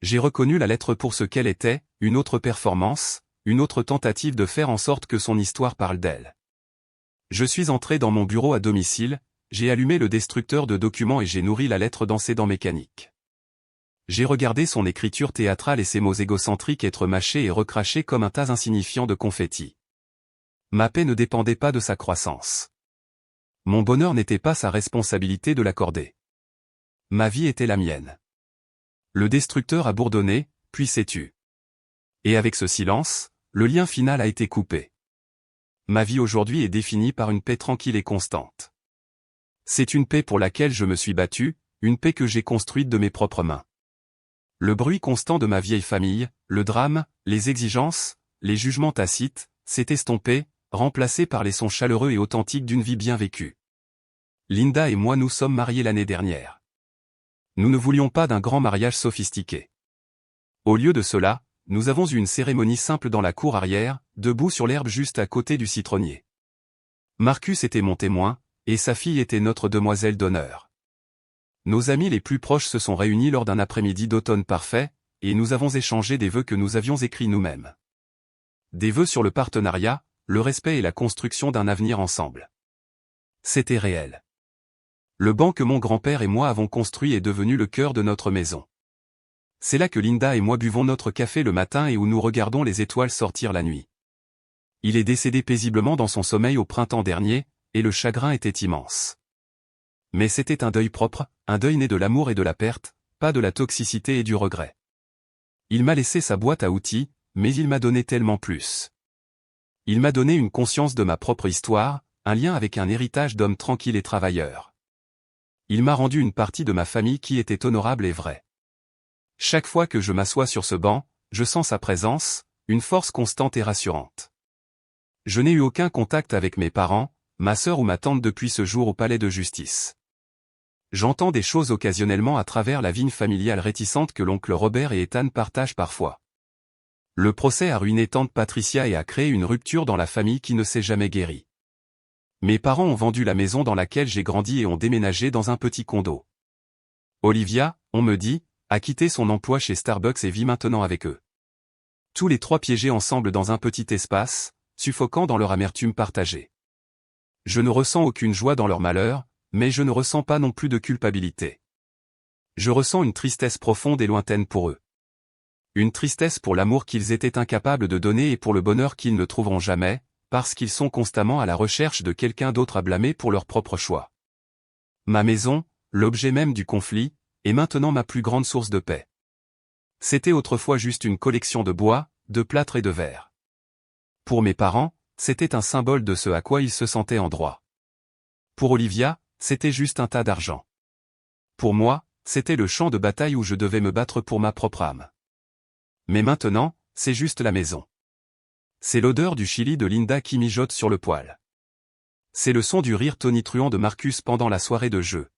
A: J'ai reconnu la lettre pour ce qu'elle était, une autre performance, une autre tentative de faire en sorte que son histoire parle d'elle. Je suis entré dans mon bureau à domicile, j'ai allumé le destructeur de documents et j'ai nourri la lettre dans ses dents mécaniques. J'ai regardé son écriture théâtrale et ses mots égocentriques être mâchés et recrachés comme un tas insignifiant de confettis. Ma paix ne dépendait pas de sa croissance. Mon bonheur n'était pas sa responsabilité de l'accorder. Ma vie était la mienne. Le destructeur a bourdonné, puis s'est tu. Et avec ce silence, le lien final a été coupé. Ma vie aujourd'hui est définie par une paix tranquille et constante. C'est une paix pour laquelle je me suis battu, une paix que j'ai construite de mes propres mains. Le bruit constant de ma vieille famille, le drame, les exigences, les jugements tacites, s'est estompé, remplacé par les sons chaleureux et authentiques d'une vie bien vécue. Linda et moi nous sommes mariés l'année dernière. Nous ne voulions pas d'un grand mariage sophistiqué. Au lieu de cela, nous avons eu une cérémonie simple dans la cour arrière, debout sur l'herbe juste à côté du citronnier. Marcus était mon témoin, et sa fille était notre demoiselle d'honneur. Nos amis les plus proches se sont réunis lors d'un après-midi d'automne parfait, et nous avons échangé des vœux que nous avions écrits nous-mêmes. Des vœux sur le partenariat, le respect et la construction d'un avenir ensemble. C'était réel. Le banc que mon grand-père et moi avons construit est devenu le cœur de notre maison. C'est là que Linda et moi buvons notre café le matin et où nous regardons les étoiles sortir la nuit. Il est décédé paisiblement dans son sommeil au printemps dernier, et le chagrin était immense. Mais c'était un deuil propre, un deuil né de l'amour et de la perte, pas de la toxicité et du regret. Il m'a laissé sa boîte à outils, mais il m'a donné tellement plus. Il m'a donné une conscience de ma propre histoire, un lien avec un héritage d'hommes tranquilles et travailleurs. Il m'a rendu une partie de ma famille qui était honorable et vraie. Chaque fois que je m'assois sur ce banc, je sens sa présence, une force constante et rassurante. Je n'ai eu aucun contact avec mes parents, ma sœur ou ma tante depuis ce jour au palais de justice. J'entends des choses occasionnellement à travers la vigne familiale réticente que l'oncle Robert et Ethan partagent parfois. Le procès a ruiné tante Patricia et a créé une rupture dans la famille qui ne s'est jamais guérie. Mes parents ont vendu la maison dans laquelle j'ai grandi et ont déménagé dans un petit condo. Olivia, on me dit, a quitté son emploi chez Starbucks et vit maintenant avec eux. Tous les trois piégés ensemble dans un petit espace, suffocant dans leur amertume partagée. Je ne ressens aucune joie dans leur malheur, mais je ne ressens pas non plus de culpabilité. Je ressens une tristesse profonde et lointaine pour eux. Une tristesse pour l'amour qu'ils étaient incapables de donner et pour le bonheur qu'ils ne trouveront jamais, parce qu'ils sont constamment à la recherche de quelqu'un d'autre à blâmer pour leur propre choix. Ma maison, l'objet même du conflit, est maintenant ma plus grande source de paix. C'était autrefois juste une collection de bois, de plâtre et de verre. Pour mes parents, c'était un symbole de ce à quoi ils se sentaient en droit. Pour Olivia, c'était juste un tas d'argent. Pour moi, c'était le champ de bataille où je devais me battre pour ma propre âme. Mais maintenant, c'est juste la maison. C'est l'odeur du chili de Linda qui mijote sur le poêle. C'est le son du rire tonitruant de Marcus pendant la soirée de jeu.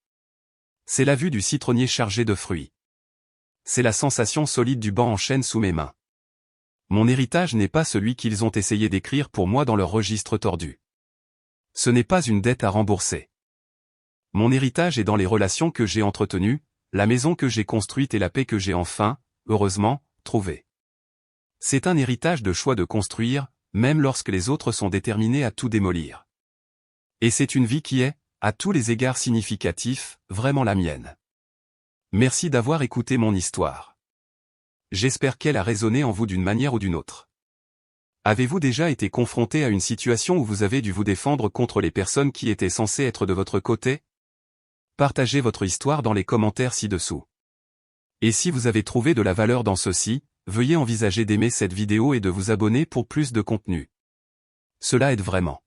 A: C'est la vue du citronnier chargé de fruits. C'est la sensation solide du banc en chêne sous mes mains. Mon héritage n'est pas celui qu'ils ont essayé d'écrire pour moi dans leur registre tordu. Ce n'est pas une dette à rembourser. Mon héritage est dans les relations que j'ai entretenues, la maison que j'ai construite et la paix que j'ai enfin, heureusement, trouvée. C'est un héritage de choix de construire, même lorsque les autres sont déterminés à tout démolir. Et c'est une vie qui est, à tous les égards significatifs, vraiment la mienne. Merci d'avoir écouté mon histoire. J'espère qu'elle a résonné en vous d'une manière ou d'une autre. Avez-vous déjà été confronté à une situation où vous avez dû vous défendre contre les personnes qui étaient censées être de votre côté? Partagez votre histoire dans les commentaires ci-dessous. Et si vous avez trouvé de la valeur dans ceci, veuillez envisager d'aimer cette vidéo et de vous abonner pour plus de contenu. Cela aide vraiment.